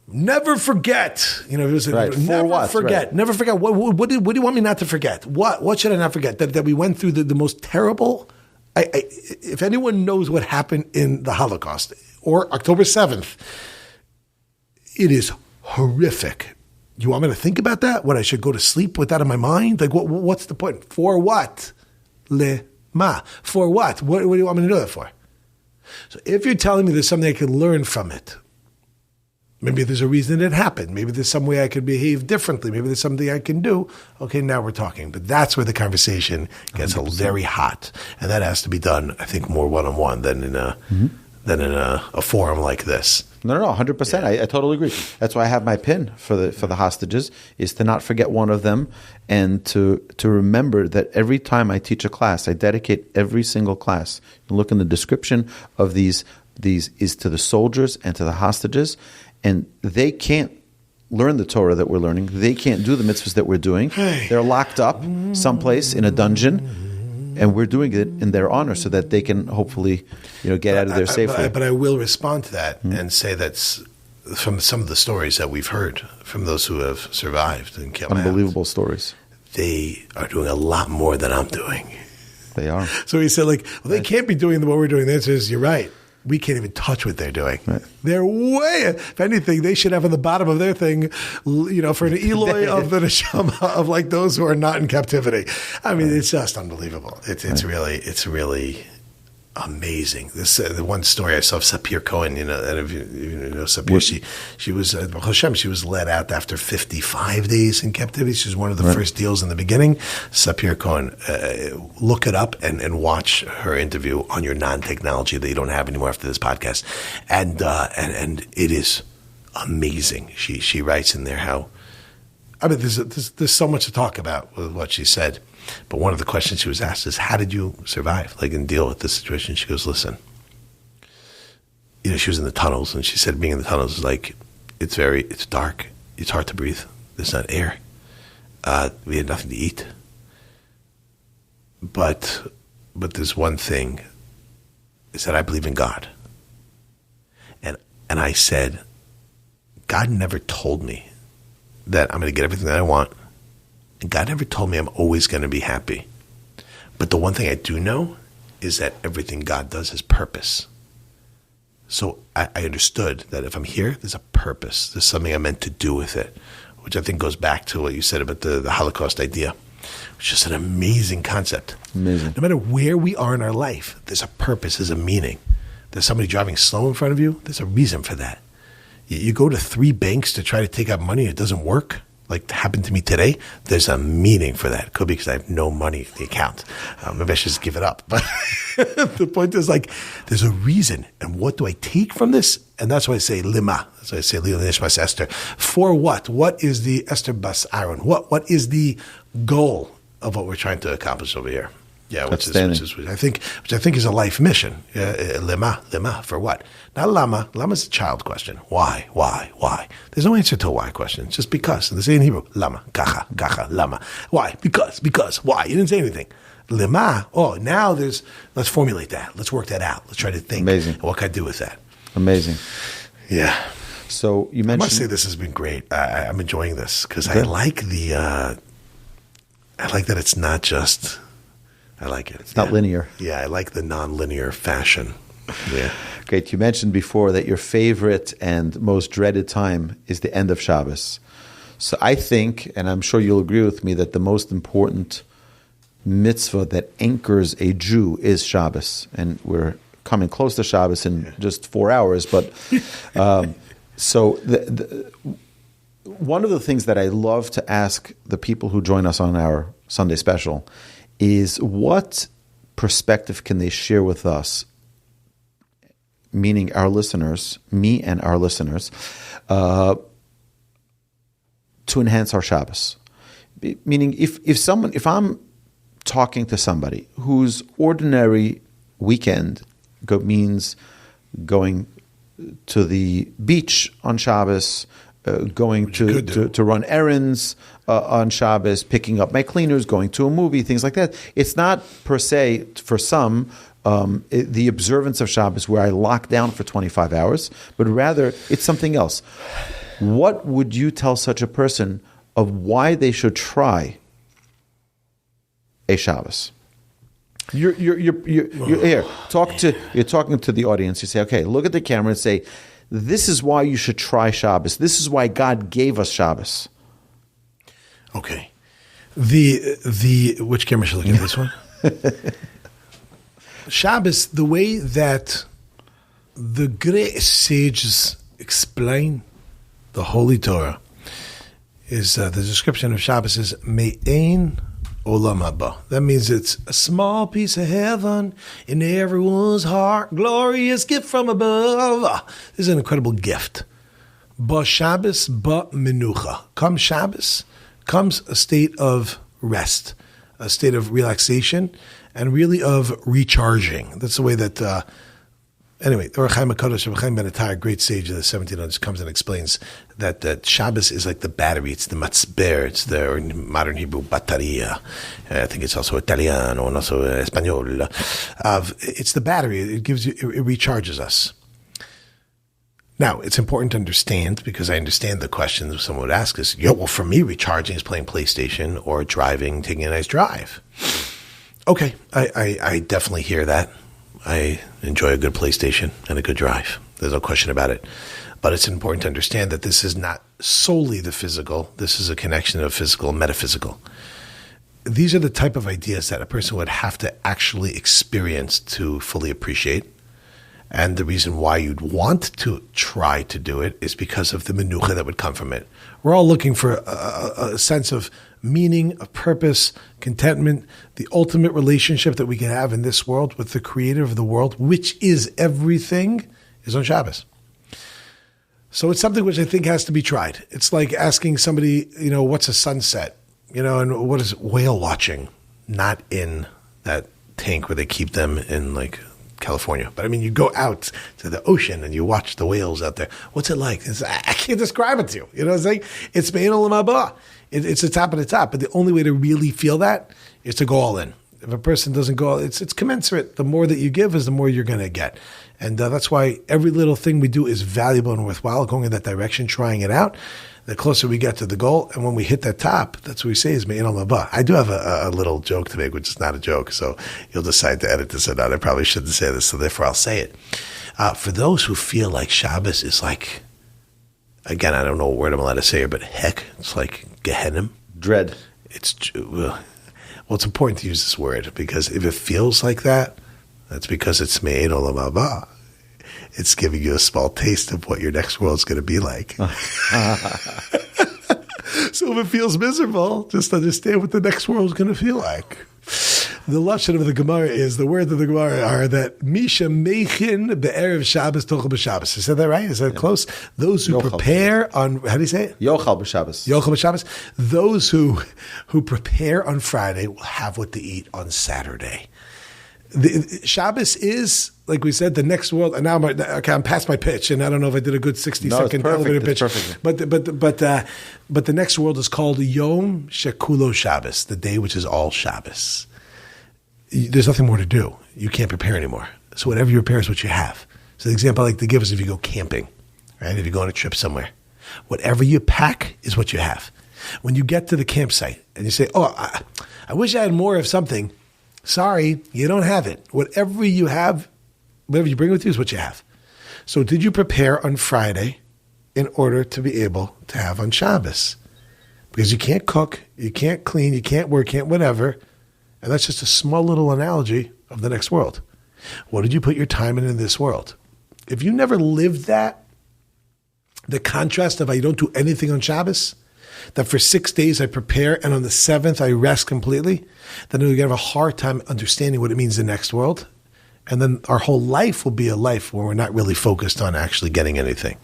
Speaker 1: Never forget. It was
Speaker 2: right.
Speaker 1: Never forget. Right. Never forget. What do you want me not to forget? What should I not forget? That we went through the most terrible. If anyone knows what happened in the Holocaust or October 7th, it is horrific. You want me to think about that? What, I should go to sleep with that in my mind? Like, what's the point? For what? Le ma. For what? What do you want me to do that for? So if you're telling me there's something I can learn from it, maybe there's a reason it happened. Maybe there's some way I could behave differently. Maybe there's something I can do. Okay, now we're talking. But that's where the conversation gets 100%. Very hot. And that has to be done, I think, more one-on-one than in a forum like this.
Speaker 2: No, 100%. Yeah. I totally agree. That's why I have my pin for the hostages, is to not forget one of them, and to remember that every time I teach a class, I dedicate every single class. You look in the description of these is to the soldiers and to the hostages, and they can't learn the Torah that we're learning. They can't do the mitzvahs that we're doing. They're locked up someplace in a dungeon. And we're doing it in their honor so that they can hopefully, get out of there safely.
Speaker 1: But I will respond to that and say that's from some of the stories that we've heard from those who have survived and killed.
Speaker 2: Unbelievable stories.
Speaker 1: They are doing a lot more than I'm doing.
Speaker 2: They are.
Speaker 1: So he said, they can't be doing what we're doing. The answer is, you're right. We can't even touch what they're doing. Right. They're if anything, they should have on the bottom of their thing, for an Eloi of the neshama of like those who are not in captivity. I mean, It's just unbelievable. It's really amazing. This the one story I saw of Sapir Cohen, and if you know Sapir, she was Hashem. She was let out after 55 days in captivity. She was one of the first deals in the beginning. Sapir Cohen, look it up and watch her interview on your non-technology that you don't have anymore after this podcast, and it is amazing. She writes in there how. I mean, there's so much to talk about with what she said. But one of the questions she was asked is, how did you survive, and deal with this situation? She goes, listen, she was in the tunnels, and she said being in the tunnels is like, it's dark, it's hard to breathe, there's not air, we had nothing to eat. But there's one thing, is that I believe in God. And I said, God never told me that I'm going to get everything that I want. And God never told me I'm always going to be happy. But the one thing I do know is that everything God does has purpose. So I understood that if I'm here, there's a purpose. There's something I'm meant to do with it, which I think goes back to what you said about the Holocaust idea, which is an amazing concept.
Speaker 2: Amazing.
Speaker 1: No matter where we are in our life, there's a purpose, there's a meaning. There's somebody driving slow in front of you, there's a reason for that. You go to 3 banks to try to take out money, it doesn't work. Like happened to me today, there's a meaning for that. It could be because I have no money in the account. Maybe I should just give it up. But the point is, there's a reason. And what do I take from this? And that's why I say lima. That's why I say Lila Nishmas Esther. For what? What is the Esther Bas Aaron? What is the goal of what we're trying to accomplish over here? Yeah, which I think is a life mission. Lima, for what? Not lama. Lama's a child question. Why? There's no answer to a why question. It's just because. And they say in Hebrew, lama, kacha, lama. Why? Because. Why? You didn't say anything. Lima. Now let's formulate that. Let's work that out. Let's try to think.
Speaker 2: Amazing.
Speaker 1: What can I do with that?
Speaker 2: Amazing.
Speaker 1: Yeah.
Speaker 2: So you mentioned.
Speaker 1: I must say this has been great. I'm enjoying this because I like I like that it's not just. I like it.
Speaker 2: It's not linear.
Speaker 1: Yeah, I like the non-linear fashion. Yeah.
Speaker 2: Great. You mentioned before that your favorite and most dreaded time is the end of Shabbos. So I think, and I'm sure you'll agree with me, that the most important mitzvah that anchors a Jew is Shabbos. And we're coming close to Shabbos in just 4 hours. But so one of the things that I love to ask the people who join us on our Sunday special is what perspective can they share with us, meaning our listeners, me and our listeners, to enhance our Shabbos. Meaning, if I'm talking to somebody whose ordinary weekend means going to the beach on Shabbos, going to run errands on Shabbos, picking up my cleaners, going to a movie, things like that. It's not per se, for some, the observance of Shabbos where I lock down for 25 hours, but rather it's something else. What would you tell such a person of why they should try a Shabbos? You're here. You're talking to the audience. You say, okay, look at the camera and say, this is why you should try Shabbos. This is why God gave us Shabbos.
Speaker 1: Okay. Which camera should I look at? This one? Shabbos, the way that the great sages explain the Holy Torah is the description of Shabbos is Me'ein Olam Haba. That means it's a small piece of heaven in everyone's heart. Glorious gift from above. This is an incredible gift. Ba Shabbos, ba menucha. Comes Shabbos, comes a state of rest, a state of relaxation, and really of recharging. That's the way that... Anyway, the Ohr HaChaim HaKadosh, Rav Chaim Ben Attar, great sage of the 1700s, comes and explains that Shabbos is like the battery. It's the matzber. It's the modern Hebrew bateria. I think it's also Italiano and also Espanol. It's the battery. It gives you. It recharges us. Now, it's important to understand, because I understand the questions someone would ask is, well, for me, recharging is playing PlayStation or driving, taking a nice drive. Okay, I definitely hear that. I enjoy a good PlayStation and a good drive. There's no question about it. But it's important to understand that this is not solely the physical. This is a connection of physical and metaphysical. These are the type of ideas that a person would have to actually experience to fully appreciate. And the reason why you'd want to try to do it is because of the menucha that would come from it. We're all looking for a sense of meaning, of purpose, contentment, the ultimate relationship that we can have in this world with the creator of the world, which is everything, is on Shabbos. So it's something which I think has to be tried. It's like asking somebody, what's a sunset? And what is whale watching? Not in that tank where they keep them in like California. But I mean, you go out to the ocean and you watch the whales out there. What's it like? I can't describe it to you. It's like, it's Me'ein Olam Haba. It's the top of the top. But the only way to really feel that is to go all in. If a person doesn't go, it's commensurate. The more that you give is the more you're going to get. And that's why every little thing we do is valuable and worthwhile, going in that direction, trying it out. The closer we get to the goal, and when we hit that top, that's what we say is Me'ein Olam Haba. I do have a little joke to make, which is not a joke, so you'll decide to edit this or not. I probably shouldn't say this, so therefore I'll say it. For those who feel like Shabbos is like, again, I don't know what word I'm allowed to say here, but heck, it's like Gehenna.
Speaker 2: Dread.
Speaker 1: Well, it's important to use this word, because if it feels like that, that's because it's Me'ein Olam Haba. It's giving you a small taste of what your next world's going to be like. So if it feels miserable, just understand what the next world's going to feel like. The lashon of the Gemara is, the words of the Gemara are that Misha Meichin be'erev Shabbos tochel b'Shabbos. Is that right? Is that close? Those who prepare on, how do you say it?
Speaker 2: Yochal b'Shabbos.
Speaker 1: Yochal b'Shabbos. Those who prepare on Friday will have what to eat on Saturday. The Shabbos is, like we said, the next world. And now I'm past my pitch, and I don't know if I did a good 60-second elevator pitch. But the next world is called Yom Shekulo Shabbos, the day which is all Shabbos. There's nothing more to do. You can't prepare anymore. So whatever you prepare is what you have. So the example I like to give is if you go camping, right? If you go on a trip somewhere, whatever you pack is what you have. When you get to the campsite and you say, I wish I had more of something. Sorry, you don't have it. Whatever you have, whatever you bring with you is what you have. So did you prepare on Friday in order to be able to have on Shabbos? Because you can't cook, you can't clean, you can't work, can't whatever. And that's just a small little analogy of the next world. What did you put your time in this world? If you never lived that, The contrast of I don't do anything on Shabbos, that for 6 days I prepare and on the 7th I rest completely, then we're going to have a hard time understanding what it means in the next world. And then our whole life will be a life where we're not really focused on actually getting anything.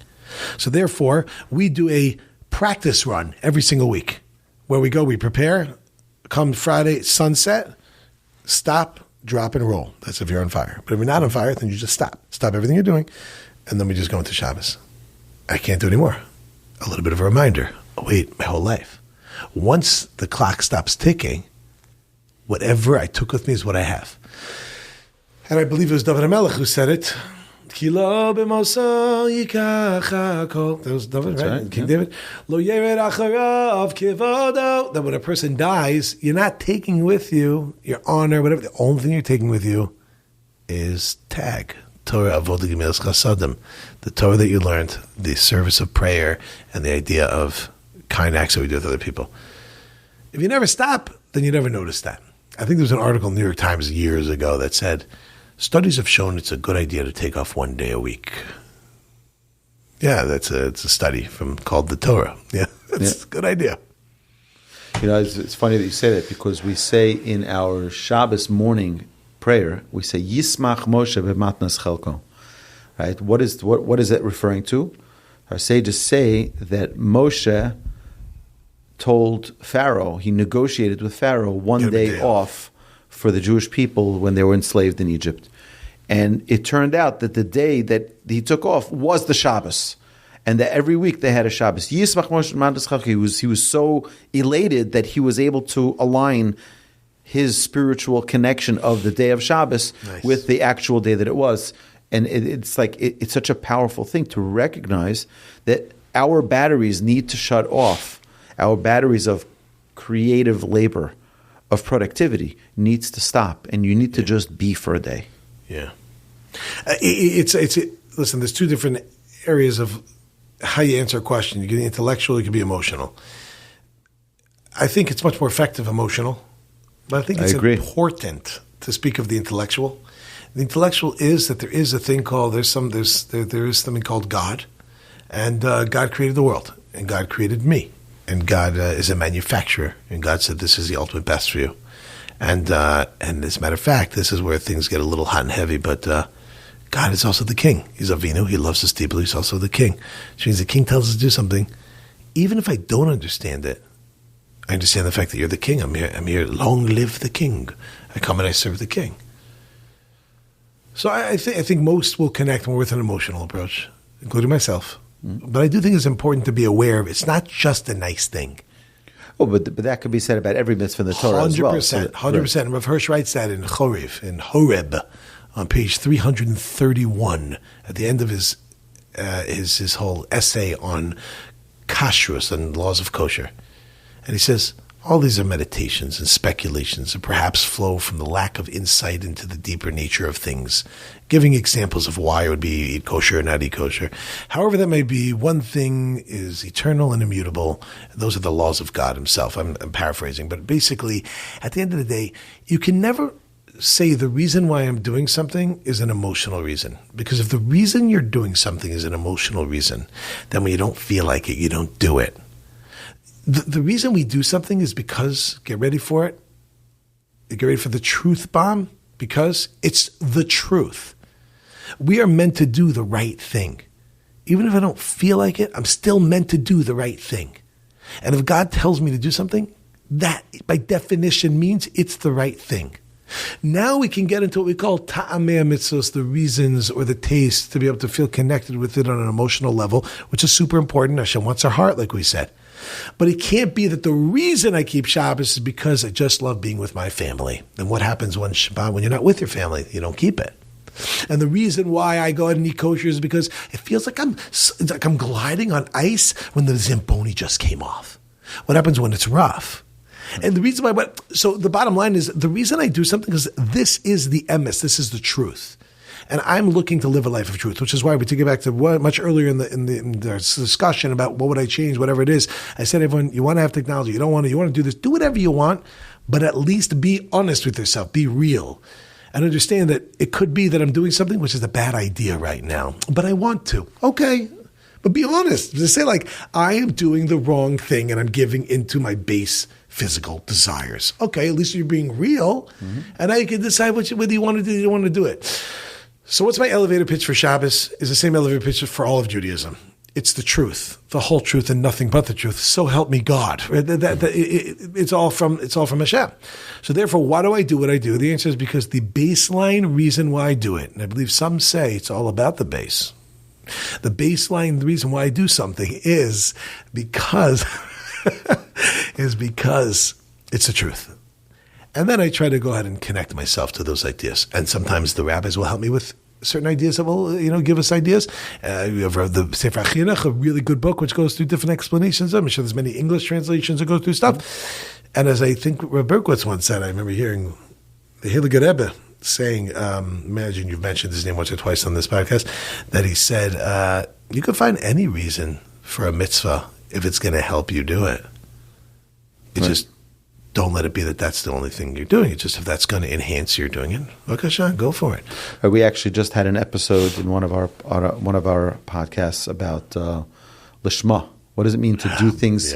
Speaker 1: So therefore, we do a practice run every single week where we go, we prepare, come Friday, sunset, stop, drop, and roll. That's if you're on fire. But if you're not on fire, then you just stop. Stop everything you're doing, and then we just go into Shabbos. I can't do anymore. A little bit of a reminder. Oh, wait, my whole life. Once the clock stops ticking, whatever I took with me is what I have. And I believe it was David HaMelech who said it. That was David, right? King David. That when a person dies, you're not taking with you your honor, whatever. The only thing you're taking with you is tag. Torah Avodah Gemilas Chasadim, the Torah that you learned, the service of prayer, and the idea of kind acts that we do with other people. If you never stop, then you never notice that. I think there was an article in the New York Times years ago that said, studies have shown it's a good idea to take off 1 day a week. Yeah, it's a study called the Torah. Yeah, it's a good idea.
Speaker 2: You know, it's funny that you say that because we say in our Shabbos morning prayer, we say Yismach Moshe b'matnas chelko. Right? What is that referring to? Our sages say that Moshe told Pharaoh, he negotiated with Pharaoh one day off for the Jewish people when they were enslaved in Egypt. And it turned out that the day that he took off was the Shabbos. And that every week they had a Shabbos. Yismach Moshe b'matnas chelko. He was so elated that he was able to align his spiritual connection of the day of Shabbos with the actual day that it was. And it's such a powerful thing to recognize that our batteries need to shut off. Our batteries of creative labor, of productivity, needs to stop. And you need to just be for a day.
Speaker 1: Yeah. Listen, there's two different areas of how you answer a question. You can be intellectual, you can be emotional. I think it's much more effective emotional. But I think it's important to speak of the intellectual. The intellectual is that there is a thing called there is something called God, and God created the world, and God created me, and God is a manufacturer, and God said this is the ultimate best for you, and as a matter of fact, this is where things get a little hot and heavy. But God is also the king. He's Avinu. He loves us deeply. He's also the king, which means the king tells us to do something, even if I don't understand it. I understand the fact that you're the king. I'm here. Long live the king. I come and I serve the king. So I think most will connect more with an emotional approach, including myself. Mm-hmm. But I do think it's important to be aware of it's not just a nice thing.
Speaker 2: Oh, but that could be said about every mitzvah in the Torah 100%, as well.
Speaker 1: 100%. And Rav Hirsch writes that in Horeb, on page 331, at the end of his whole essay on kashrus and laws of kosher. And he says, all these are meditations and speculations and perhaps flow from the lack of insight into the deeper nature of things, giving examples of why it would be eat kosher or not eat kosher. However that may be, one thing is eternal and immutable. Those are the laws of God himself. I'm paraphrasing, but basically, at the end of the day, you can never say the reason why I'm doing something is an emotional reason. Because if the reason you're doing something is an emotional reason, then when you don't feel like it, you don't do it. The reason we do something is because, get ready for it, get ready for the truth bomb, because it's the truth. We are meant to do the right thing. Even if I don't feel like it, I'm still meant to do the right thing. And if God tells me to do something, that by definition means it's the right thing. Now we can get into what we call ta'amei mitzvos, the reasons or the taste to be able to feel connected with it on an emotional level, which is super important. Hashem wants our heart, like we said. But it can't be that the reason I keep Shabbos is because I just love being with my family. And what happens when Shabbat, when you're not with your family, you don't keep it. And the reason why I go ahead and eat kosher is because it feels like I'm gliding on ice when the Zamboni just came off. What happens when it's rough? And the reason why, so the bottom line is the reason I do something is this is the emes, this is the truth. And I'm looking to live a life of truth, which is why we take it back to much earlier in the discussion about what would I change, whatever it is. I said, everyone, you want to have technology, you want to do this, do whatever you want, but at least be honest with yourself, be real. And understand that it could be that I'm doing something which is a bad idea right now, but I want to. Okay, But be honest. Just say like, I am doing the wrong thing and I'm giving into my base physical desires. Okay, at least you're being real. And now you can decide whether you want to do it or you don't want to do it. So what's my elevator pitch for Shabbos is the same elevator pitch for all of Judaism. It's the truth, the whole truth and nothing but the truth. So help me God. It's all from Hashem. So therefore, why do I do what I do? The answer is because the baseline reason why I do it, and I believe some say it's all about the base. The baseline, the reason why I do something is because it's the truth. And then I try to go ahead and connect myself to those ideas. And sometimes the rabbis will help me with certain ideas that will, give us ideas. You have the Sefer Chinuch, a really good book, which goes through different explanations. I'm sure there's many English translations that go through stuff. And as I think Rav Berkowitz once said, I remember hearing the Heilige Rebbe saying, imagine you've mentioned his name once or twice on this podcast, that he said, you can find any reason for a mitzvah if it's going to help you do it. It's just, don't let it be that that's the only thing you're doing. It's just if that's going to enhance your doing it, okay, Sean, go for it.
Speaker 2: We actually just had an episode in one of our podcasts about lishma. What does it mean to do things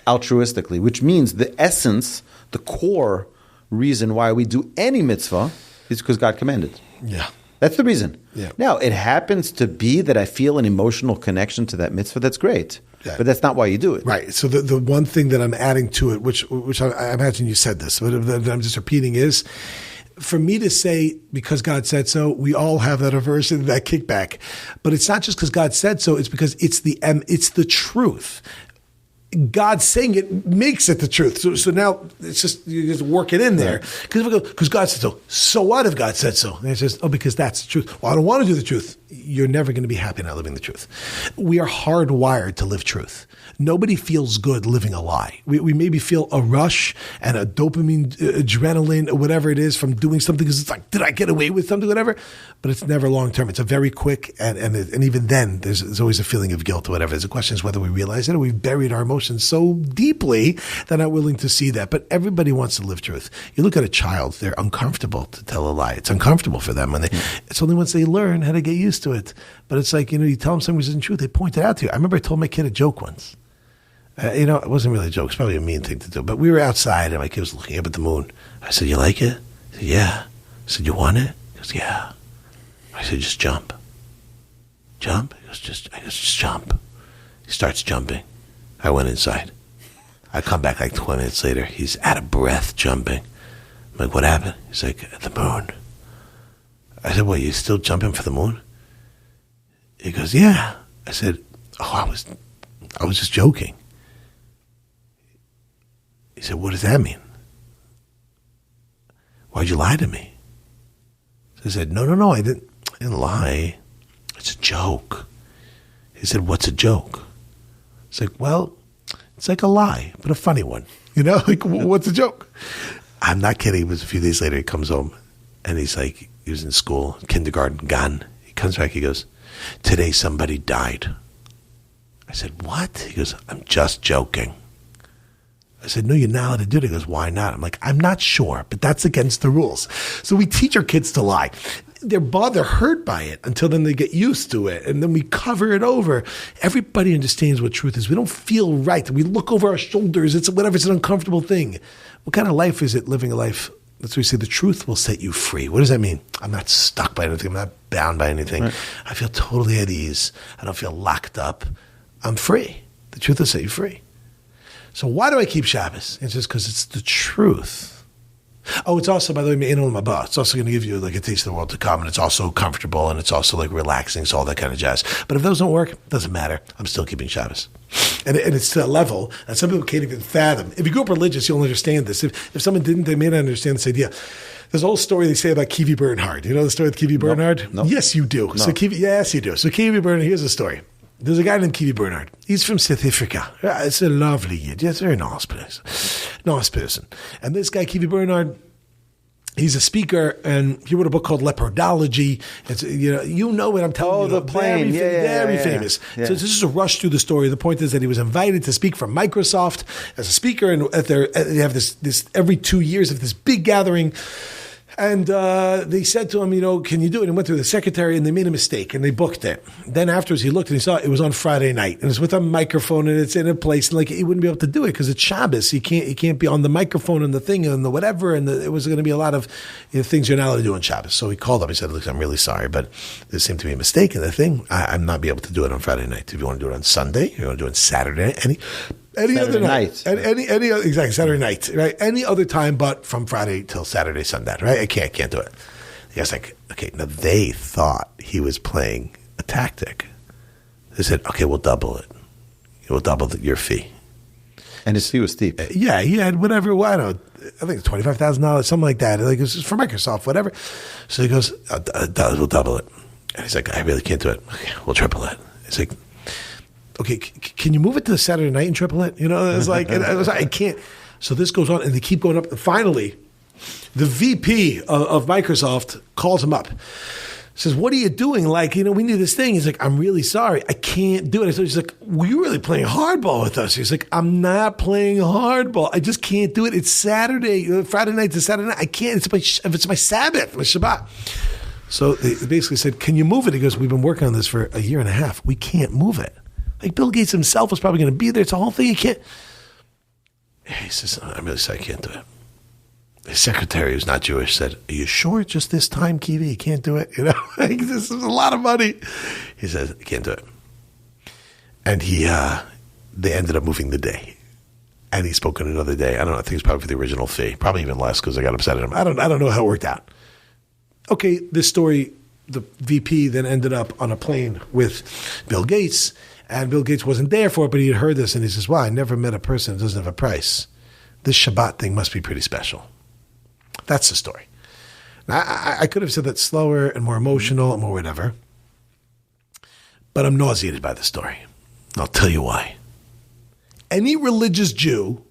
Speaker 2: altruistically? Which means the essence, the core reason why we do any mitzvah is because God commanded.
Speaker 1: Yeah.
Speaker 2: That's the reason.
Speaker 1: Yeah.
Speaker 2: Now, it happens to be that I feel an emotional connection to that mitzvah. That's great. Yeah. But that's not why you do it.
Speaker 1: Right. So the one thing that I'm adding to it, which I imagine you said this, but I'm just repeating is, for me to say, because God said so, we all have that aversion, that kickback. But it's not just because God said so, it's because it's the truth. God saying it makes it the truth. So now it's just, you just work it in there. Because God said so. So what if God said so? And it's just, because that's the truth. Well, I don't want to do the truth. You're never going to be happy not living the truth. We are hardwired to live truth. Nobody feels good living a lie. We maybe feel a rush and a dopamine, adrenaline, or whatever it is from doing something because it's like, did I get away with something, whatever? But it's never long term. It's a very quick, and even then, there's always a feeling of guilt or whatever. The question is whether we realize it or we've buried our emotions so deeply that not willing to see that. But everybody wants to live truth. You look at a child, they're uncomfortable to tell a lie. It's uncomfortable for them. It's only once they learn how to get used to it. But it's like, you tell them something isn't true, they point it out to you. I remember I told my kid a joke once. It wasn't really a joke. It's probably a mean thing to do. But we were outside, and my kid was looking up at the moon. I said, you like it? He said, yeah. I said, you want it? He goes, yeah. I said, just jump. Jump? He goes, just jump. He starts jumping. I went inside. I come back like 20 minutes later. He's out of breath jumping. I'm like, what happened? He's like, the moon. I said, what, you still jumping for the moon? He goes, yeah. I said, I was just joking. He said, what does that mean? Why'd you lie to me? So I said, no, I didn't lie. It's a joke. He said, what's a joke? It's like, well, it's like a lie, but a funny one. Like, what's a joke? I'm not kidding. It was a few days later, he comes home, and he's like, he was in school, kindergarten, gone. He comes back, he goes, today somebody died. I said, what? He goes, I'm just joking. I said, no, you're not allowed to do it. He goes, why not? I'm like, I'm not sure, but that's against the rules. So we teach our kids to lie. They're hurt by it until then they get used to it. And then we cover it over. Everybody understands what truth is. We don't feel right. We look over our shoulders. It's an uncomfortable thing. What kind of life is it, living a life? That's why we say the truth will set you free. What does that mean? I'm not stuck by anything. I'm not bound by anything. Right. I feel totally at ease. I don't feel locked up. I'm free. The truth will set you free. So why do I keep Shabbos? It's just because it's the truth. Oh, it's also, by the way, it's also going to give you like a taste of the world to come, and it's also comfortable, and it's also like relaxing, so all that kind of jazz. But if those don't work, it doesn't matter. I'm still keeping Shabbos. And it's to a level that some people can't even fathom. If you grew up religious, you'll understand this. If someone didn't, they may not understand this idea. There's a whole story they say about Kivi Bernhard. You know the story with Kivi Bernhard?
Speaker 2: No.
Speaker 1: Yes, you do. No. Yes, you do. So Kivi Bernhard, here's the story. There's a guy named Kivi Bernhard. He's from South Africa. It's a lovely yid. It's a very nice person. And this guy, Kivi Bernhard, he's a speaker, and he wrote a book called Leopardology. It's you know what I'm telling you.
Speaker 2: The plane,
Speaker 1: very famous.
Speaker 2: Yeah.
Speaker 1: So this is a rush through the story. The point is that he was invited to speak from Microsoft as a speaker, and they have this every 2 years of this big gathering. And they said to him, can you do it? And went through the secretary, and they made a mistake, and they booked it. Then afterwards, he looked and he saw it was on Friday night, and it's with a microphone, and it's in a place, and he wouldn't be able to do it because it's Shabbos. He can't be on the microphone and the thing and the whatever, and it was going to be a lot of things you're not allowed to do on Shabbos. So he called up. He said, "Look, I'm really sorry, but there seemed to be a mistake in the thing. I'm not be able to do it on Friday night. If you want to do it on Sunday, you want to do it on Saturday, any other night. Any other, exactly, Saturday night, right? Any other time but from Friday till Saturday, Sunday, right? I can't do it." He was like, okay, now they thought he was playing a tactic. They said, okay, we'll double it. We'll double your fee.
Speaker 2: And his fee was steep.
Speaker 1: Yeah, he had whatever, I don't know, I think it's $25,000, something like that. It was for Microsoft, whatever. So he goes, we'll double it. And he's like, I really can't do it. Okay, we'll triple it. He's like, okay, can you move it to Saturday night and triple it? It's like, I can't. So this goes on, and they keep going up. Finally, the VP of Microsoft calls him up. Says, what are you doing? We need this thing. He's like, I'm really sorry. I can't do it. So he's like, well, you're really playing hardball with us. He's like, I'm not playing hardball. I just can't do it. It's Saturday, Friday night to Saturday night. I can't. It's my Sabbath, my Shabbat. So they basically said, can you move it? He goes, we've been working on this for a year and a half. We can't move it. Bill Gates himself was probably going to be there. It's a whole thing. He can't. He says, I'm really sorry. I can't do it. His secretary, who's not Jewish, said, are you sure just this time, Kiwi? You can't do it? This is a lot of money. He says, I can't do it. And they ended up moving the day. And he spoke on another day. I don't know. I think it's probably for the original fee. Probably even less because I got upset at him. I don't know how it worked out. Okay, this story, the VP then ended up on a plane with Bill Gates. And Bill Gates wasn't there for it, but he had heard this, and he says, wow, I never met a person that doesn't have a price. This Shabbat thing must be pretty special. That's the story. Now, I could have said that slower and more emotional and more whatever, but I'm nauseated by the story. I'll tell you why. Any religious Jew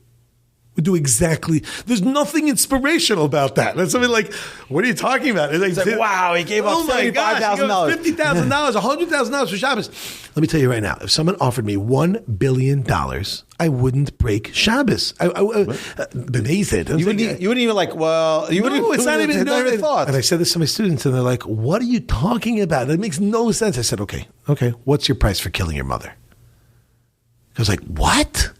Speaker 1: would do exactly. There's nothing inspirational about that. That's something like, what are you talking about?
Speaker 2: It's like, wow, he gave up $75,000.
Speaker 1: $50,000, $100,000 for Shabbos. Let me tell you right now, if someone offered me $1 billion, I wouldn't break Shabbos. Amazing.
Speaker 2: You wouldn't even it's not even thought.
Speaker 1: And I said this to my students, and they're like, what are you talking about? That makes no sense. I said, okay, what's your price for killing your mother? I was like, what?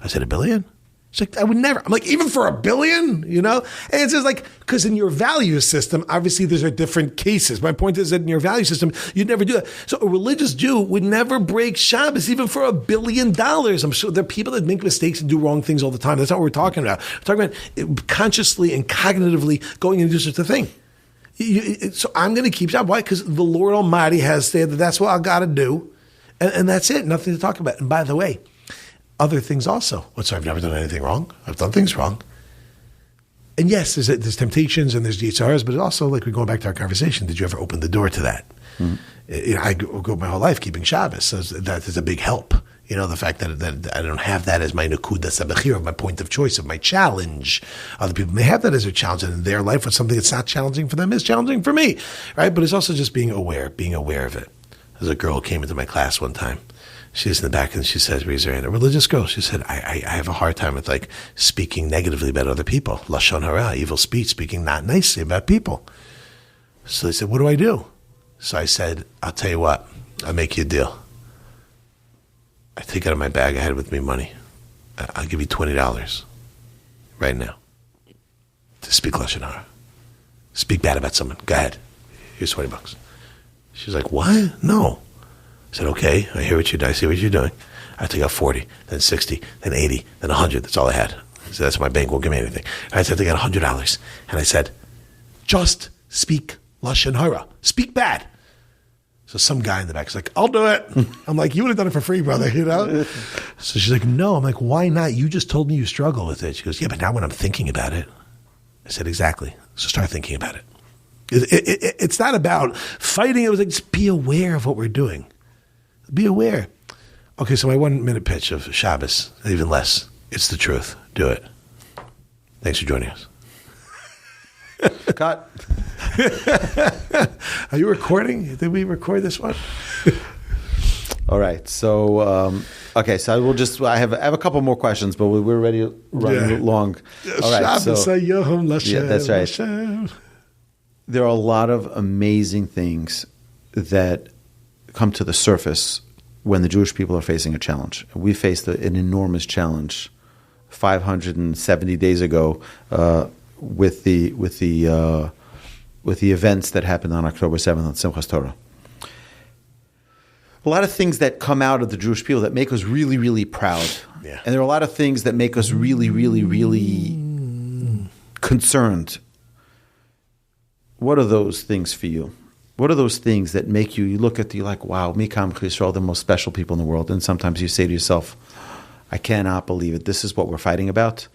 Speaker 1: I said, $1 billion? It's like, I would never. I'm like, even for $1 billion, And it's just like, because in your value system, obviously there's different cases. My point is that in your value system, you'd never do that. So a religious Jew would never break Shabbos, even for $1 billion. I'm sure there are people that make mistakes and do wrong things all the time. That's not what we're talking about. We're talking about consciously and cognitively going and do such a thing. So I'm going to keep Shabbos. Why? Because the Lord Almighty has said that that's what I got to do. And that's it. Nothing to talk about. And by the way, other things also. I've never done anything wrong. I've done things wrong. And yes, there's temptations and there's yitzharas, but it's also like we're going back to our conversation. Did you ever open the door to that? Mm-hmm. I go my whole life keeping Shabbos. So that is a big help. The fact that I don't have that as my nukuda sabachir, my point of choice, of my challenge. Other people may have that as their challenge, and in their life, what's something that's not challenging for them is challenging for me, right? But it's also just being aware of it. There's a girl who came into my class one time. She's in the back and she says, raise her hand, a religious girl. She said, I have a hard time with speaking negatively about other people. Lashon hara, evil speech, speaking not nicely about people. So they said, what do I do? So I said, I'll tell you what, I'll make you a deal. I take out of my bag, I had with me money. I'll give you $20 right now to speak Lashon hara. Speak bad about someone. Go ahead. Here's $20. She's like, what? No. I said, okay, I hear what you're doing. I see what you're doing. I took out 40, then 60, then 80, then 100. That's all I had. So that's my bank won't give me anything. I said, I got $100. And I said, just speak Lashon hara. Speak bad. So some guy in the back is like, I'll do it. I'm like, you would have done it for free, brother, So she's like, no. I'm like, why not? You just told me you struggle with it. She goes, yeah, but now when I'm thinking about it. I said, exactly. So start thinking about it. It's not about fighting. It was like, just be aware of what we're doing. Be aware. Okay, so my 1 minute pitch of Shabbos, even less. It's the truth. Do it. Thanks for joining us.
Speaker 2: Cut.
Speaker 1: Are you recording? Did we record this one?
Speaker 2: All right. So, I have a couple more questions, but we're already running long.
Speaker 1: All right.
Speaker 2: Shabbos
Speaker 1: Hayom Lashem.
Speaker 2: Yeah, that's right.
Speaker 1: Lashem.
Speaker 2: there are a lot of amazing things that come to the surface when the Jewish people are facing a challenge. We faced an enormous challenge 570 days ago with the events that happened on October 7th on Simchas Torah. A lot of things that come out of the Jewish people that make us really, really proud.
Speaker 1: Yeah.
Speaker 2: And there are a lot of things that make us really, really, really concerned. What are those things for you? What are those things that make you look at you like, wow, Mikam Yisrael, the most special people in the world, and sometimes you say to yourself, I cannot believe it. This is what we're fighting about.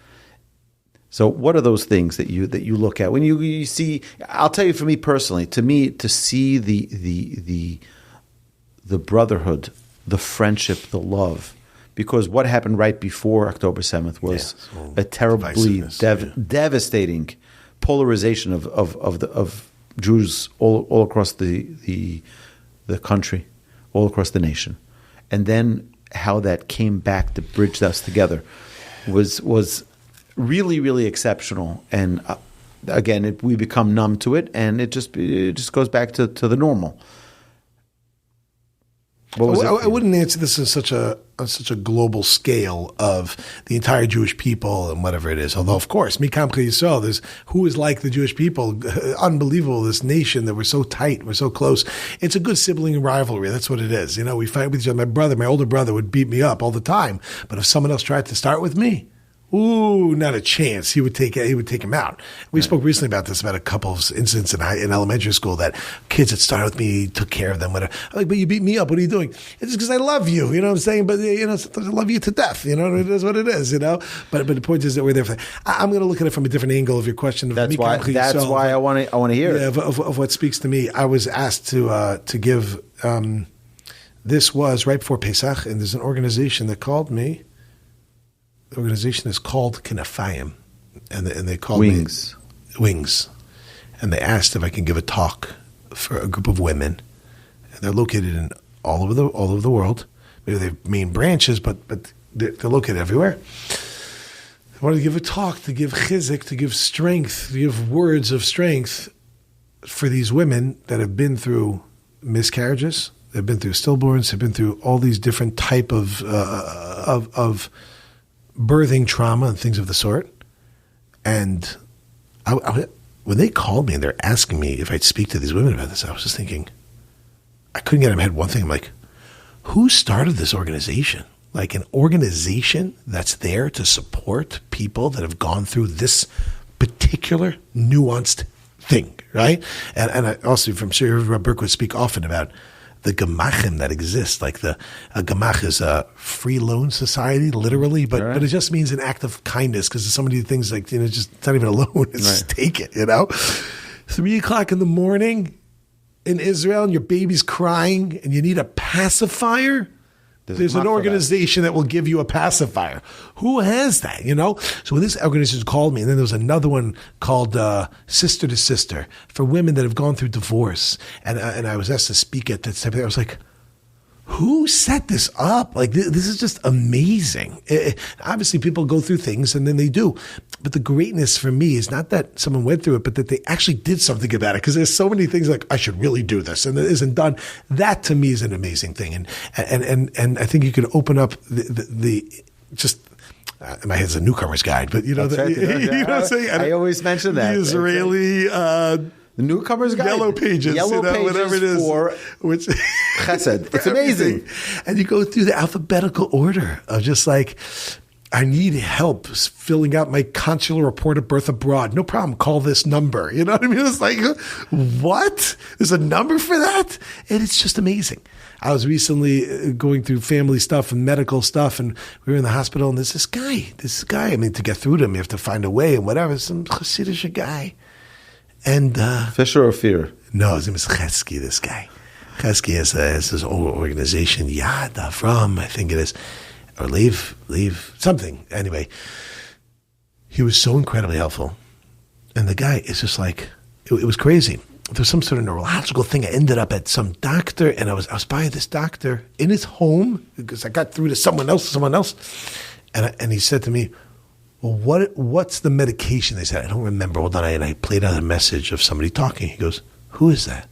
Speaker 2: So what are those things that you look at when you see? I'll tell you, for me personally, to see the brotherhood, the friendship, the love, because what happened right before October 7th was a terribly devastating polarization of Jews all across the country, all across the nation, and then how that came back to bridge us together was really, really exceptional. And again, we become numb to it, and it just goes back to the normal.
Speaker 1: I wouldn't answer this on such a global scale of the entire Jewish people and whatever it is. Although, of course, Mikam Yisrael, there's who is like the Jewish people. Unbelievable, this nation that we're so tight, we're so close. It's a good sibling rivalry. That's what it is. You know, we fight with each other. My older brother would beat me up all the time. But if someone else tried to start with me, ooh, not a chance. He would take him out. We spoke recently about this, about a couple of incidents in elementary school that kids that started with me took care of them. Whatever. I'm like, but you beat me up. What are you doing? It's because I love you. You know what I'm saying? But sometimes I love you to death. You know, it is what it is. You know. But the point is that we're there for that. I'm going to look at it from a different angle of your question.
Speaker 2: That's why I want to hear it.
Speaker 1: Of what speaks to me. I was asked to give. This was right before Pesach, and there's an organization that called me. The organization is called Kinafayim, and they called me Wings, and they asked if I can give a talk for a group of women, and they're located in all over the world. Maybe they have main branches, but they're located everywhere. I wanted to give a talk, to give chizik, to give strength, to give words of strength for these women that have been through miscarriages, they've been through stillborns, they've been through all these different type of birthing trauma and things of the sort. And when they called me and they're asking me if I'd speak to these women about this, I was just thinking, I couldn't get in my head one thing. I'm like, who started this organization? Like an organization that's there to support people that have gone through this particular nuanced thing, right? And I also, I'm sure Rabbi Burke would speak often about the gemachim that exist. Like a gemach is a free loan society, literally, but it just means an act of kindness, because there's so many things like, just it's not even a loan, it's just take it, 3:00 in the morning in Israel and your baby's crying and you need a pacifier. There's an organization that will give you a pacifier. Who has that, So when this organization called me, and then there was another one called Sister to Sister for women that have gone through divorce. And I was asked to speak at that type of thing. I was like, who set this up? Like, this is just amazing. Obviously, people go through things, and then they do. But the greatness for me is not that someone went through it, but that they actually did something about it. Because there's so many things like, I should really do this, and it isn't done. That, to me, is an amazing thing. And I think you can open up the my head's a newcomer's guide, but you know what I'm saying?
Speaker 2: I always mention that.
Speaker 1: The Israeli...
Speaker 2: the newcomer's guide.
Speaker 1: Yellow pages, whatever it is.
Speaker 2: For
Speaker 1: which
Speaker 2: chesed. It's amazing.
Speaker 1: And you go through the alphabetical order of just like, I need help filling out my consular report of birth abroad. No problem. Call this number. You know what I mean? It's like, what? There's a number for that? And it's just amazing. I was recently going through family stuff and medical stuff, and we were in the hospital, and there's this guy. I mean, to get through to him, you have to find a way and whatever. Some Hasidic guy. And
Speaker 2: Fisher or Fear?
Speaker 1: No, his name is Chesky, this guy. Chesky has his own organization, Yad Avram, I think it is. Or leave something. Anyway, he was so incredibly helpful. And the guy is just like, it was crazy. There was some sort of neurological thing. I ended up at some doctor, and I was by this doctor in his home because I got through to someone else. And he said to me, well, what's the medication? They said, I don't remember. Hold on. And I played out a message of somebody talking. He goes, who is that?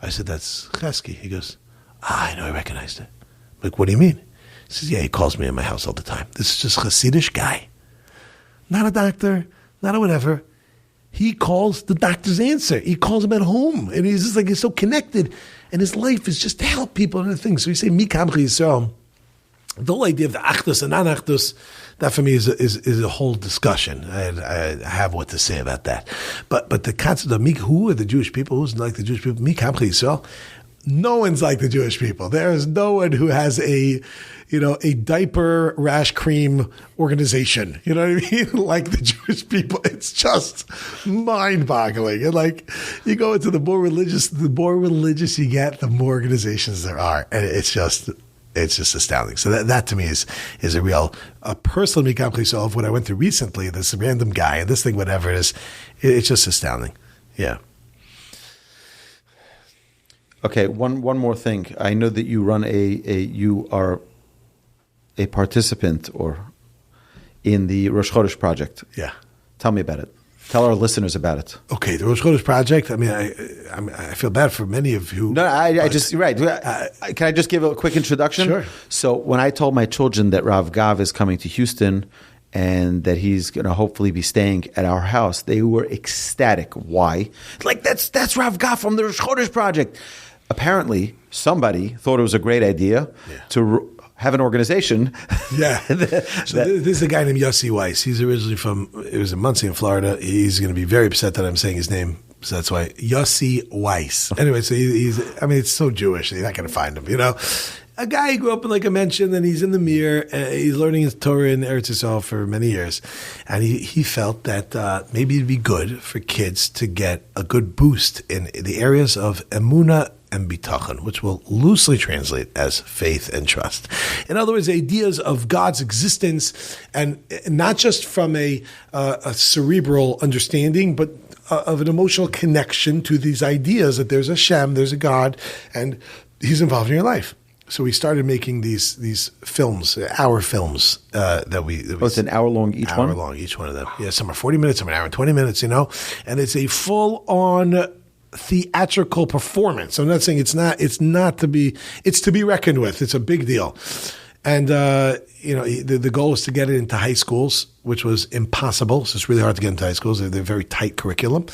Speaker 1: I said, that's Chesky. He goes, I know, I recognized it. I'm like, what do you mean? He says, yeah, he calls me in my house all the time. This is just a Hasidish guy. Not a doctor, not a whatever. He calls the doctor's answer. He calls him at home. And he's just like, he's so connected. And his life is just to help people and things. So you say, Mi Kamchi Yisrael. The whole idea of the achdus and non-achdus, that for me is a whole discussion. I have what to say about that. But the concept of who are the Jewish people? Who's like the Jewish people? Mi Kamchi Yisrael. No one's like the Jewish people. There is no one who has a diaper rash cream organization. You know what I mean? Like the Jewish people. It's just mind-boggling. And like you go into the more religious you get, the more organizations there are. And it's just astounding. So that to me is a real personal mikam chesel of what I went through recently. This random guy and this thing, whatever it is, it's just astounding. Yeah.
Speaker 2: Okay, one more thing. I know that you run you are a participant in the Rosh Chodesh project.
Speaker 1: Yeah.
Speaker 2: Tell me about it. Tell our listeners about it.
Speaker 1: Okay, the Rosh Chodesh project. I mean, I feel bad for many of you.
Speaker 2: No, I just right. Can I just give a quick introduction?
Speaker 1: Sure.
Speaker 2: So when I told my children that Rav Gav is coming to Houston and that he's going to hopefully be staying at our house, they were ecstatic. Why? Like that's Rav Gav from the Rosh Chodesh project. Apparently, somebody thought it was a great idea to have an organization.
Speaker 1: Yeah. This is a guy named Yossi Weiss. He's originally it was in Muncie in Florida. He's going to be very upset that I'm saying his name. So that's why Yossi Weiss. Anyway, so it's so Jewish. You're not going to find him, A guy who grew up in like I mentioned, and he's in the Mir. He's learning his Torah in Eretz Yisrael for many years. And he felt that maybe it'd be good for kids to get a good boost in the areas of emunah and bitachon, which will loosely translate as faith and trust. In other words, ideas of God's existence, and not just from a cerebral understanding, but of an emotional connection to these ideas that there's a Shem, there's a God, and He's involved in your life. So we started making these films, hour films that we.
Speaker 2: It's an hour long each one.
Speaker 1: Hour long each one of them. Yeah, some are 40 minutes, some are an hour and 20 minutes. And it's a full on theatrical performance. I'm not saying it's to be reckoned with. It's a big deal. And, the goal was to get it into high schools, which was impossible. So it's really hard to get into high schools. They're very tight curriculum.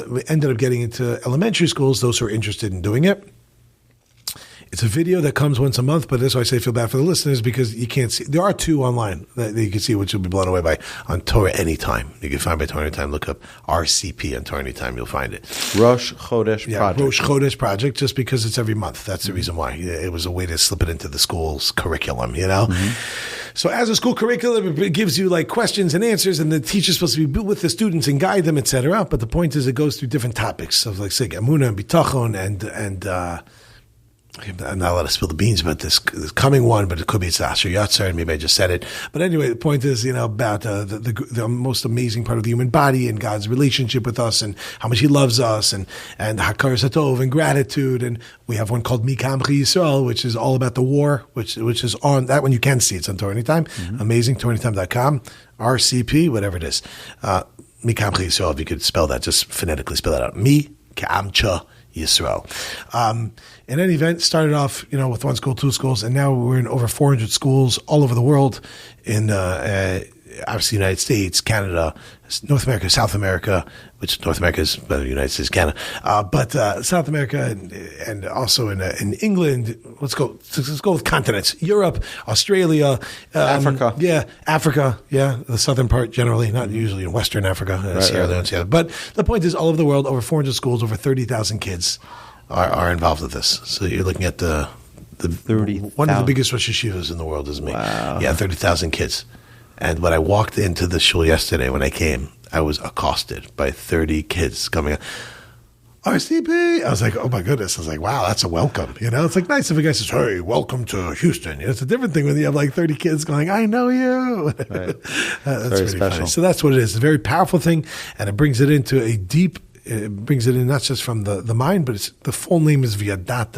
Speaker 1: We ended up getting into elementary schools, those who are interested in doing it. It's a video that comes once a month, but that's why I say I feel bad for the listeners because you can't see. There are two online that you can see, which you'll be blown away by on Torah Anytime. You can find by Torah Anytime. Look up RCP on Torah Anytime. You'll find it.
Speaker 2: Rosh Chodesh Project.
Speaker 1: Rosh Chodesh Project, just because it's every month. That's the reason why. It was a way to slip it into the school's curriculum, Mm-hmm. So as a school curriculum, it gives you like questions and answers, and the teacher's supposed to be with the students and guide them, etc. But the point is it goes through different topics of like, say, emunah and bitachon and I'm not allowed to spill the beans about this coming one, but it could be it's Asher Yatzar, and maybe I just said it. But anyway, the point is, about the most amazing part of the human body and God's relationship with us and how much He loves us and Hakaras Hatov and gratitude. And we have one called Mi Kamchi Yisrael, which is all about the war, which is on that one you can see. It's on Torah Anytime. Mm-hmm. Amazing, TorahAnytime.com, RCP, whatever it is. Mi Kamchi Yisrael, if you could spell that, just phonetically spell that out. Mi Kamcha Yisrael. In any event, started off, with one school, two schools, and now we're in over 400 schools all over the world in, obviously, United States, Canada, North America, South America, which North America is the United States, Canada, but South America and also in England. Let's go with continents: Europe, Australia,
Speaker 2: Africa.
Speaker 1: Yeah, Africa. Yeah, the southern part generally, not usually in Western Africa, Sierra Leone, Sierra. But the point is, all over the world, over 400 schools, over 30,000 kids are involved with this. So you're looking at the
Speaker 2: 30,000.
Speaker 1: One of the biggest Rosh Yeshivas in the world is me.
Speaker 2: Wow.
Speaker 1: Yeah, 30,000 kids. And when I walked into the shul yesterday, when I came, I was accosted by 30 kids coming up. RCP. I was like, oh my goodness. I was like, wow, that's a welcome. It's like nice if a guy says, hey, welcome to Houston. It's a different thing when you have like 30 kids going, I know you.
Speaker 2: Right.
Speaker 1: That's
Speaker 2: very
Speaker 1: really
Speaker 2: special.
Speaker 1: funny. So that's what it is. It's a very powerful thing, and it brings it into a deep. It brings it in not just from the mind, but the full name is Viadat.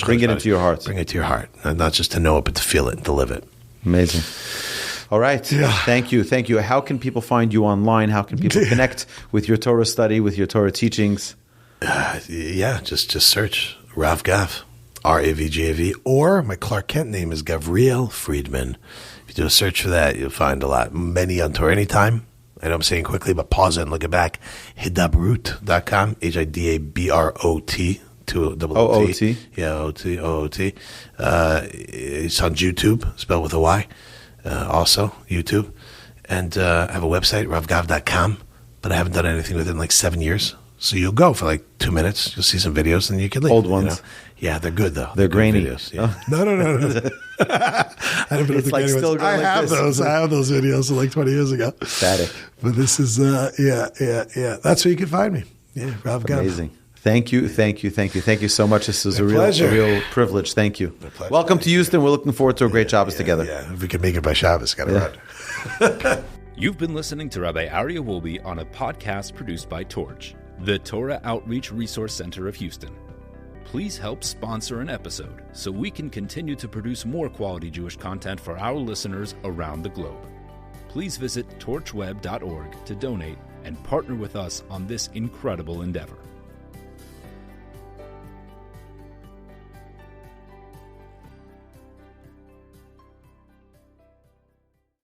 Speaker 2: Bring it into your heart.
Speaker 1: Bring it to your heart, not just to know it, but to feel it and to live it.
Speaker 2: Amazing. All right.
Speaker 1: Yeah.
Speaker 2: Thank you. Thank you. How can people find you online? How can people connect with your Torah study, with your Torah teachings?
Speaker 1: Just search Rav Gav, Ravgav, or my Clark Kent name is Gavriel Friedman. If you do a search for that, you'll find a lot. Many on Torah anytime. I know I'm saying quickly, but pause it and look it back. Hidabrut.com, Hidabrot, O-O-T. Yeah, O-O-T. It's on YouTube, spelled with a Y. Also, YouTube. And I have a website, ravgav.com, but I haven't done anything within like 7 years. So you'll go for like 2 minutes. You'll see some videos, and you can leave.
Speaker 2: Old ones.
Speaker 1: You know? Yeah, they're good, though.
Speaker 2: They're grainy.
Speaker 1: Videos, yeah. No. I don't
Speaker 2: It's like still going
Speaker 1: I have
Speaker 2: like this.
Speaker 1: those. I have those videos from like 20 years ago.
Speaker 2: Static.
Speaker 1: But this is, yeah. That's where you can find me. Yeah, Rav Gav.
Speaker 2: Amazing. Thank you so much. This was a
Speaker 1: pleasure.
Speaker 2: real privilege. Thank you.
Speaker 1: pleasure.
Speaker 2: Welcome to Houston. We're looking forward to a great Shabbos together.
Speaker 1: Yeah, if we can make it by Shabbos, got to run.
Speaker 3: You've been listening to Rabbi Aryeh Wolbe on a podcast produced by Torch, the Torah Outreach Resource Center of Houston. Please help sponsor an episode so we can continue to produce more quality Jewish content for our listeners around the globe. Please visit torchweb.org to donate and partner with us on this incredible endeavor.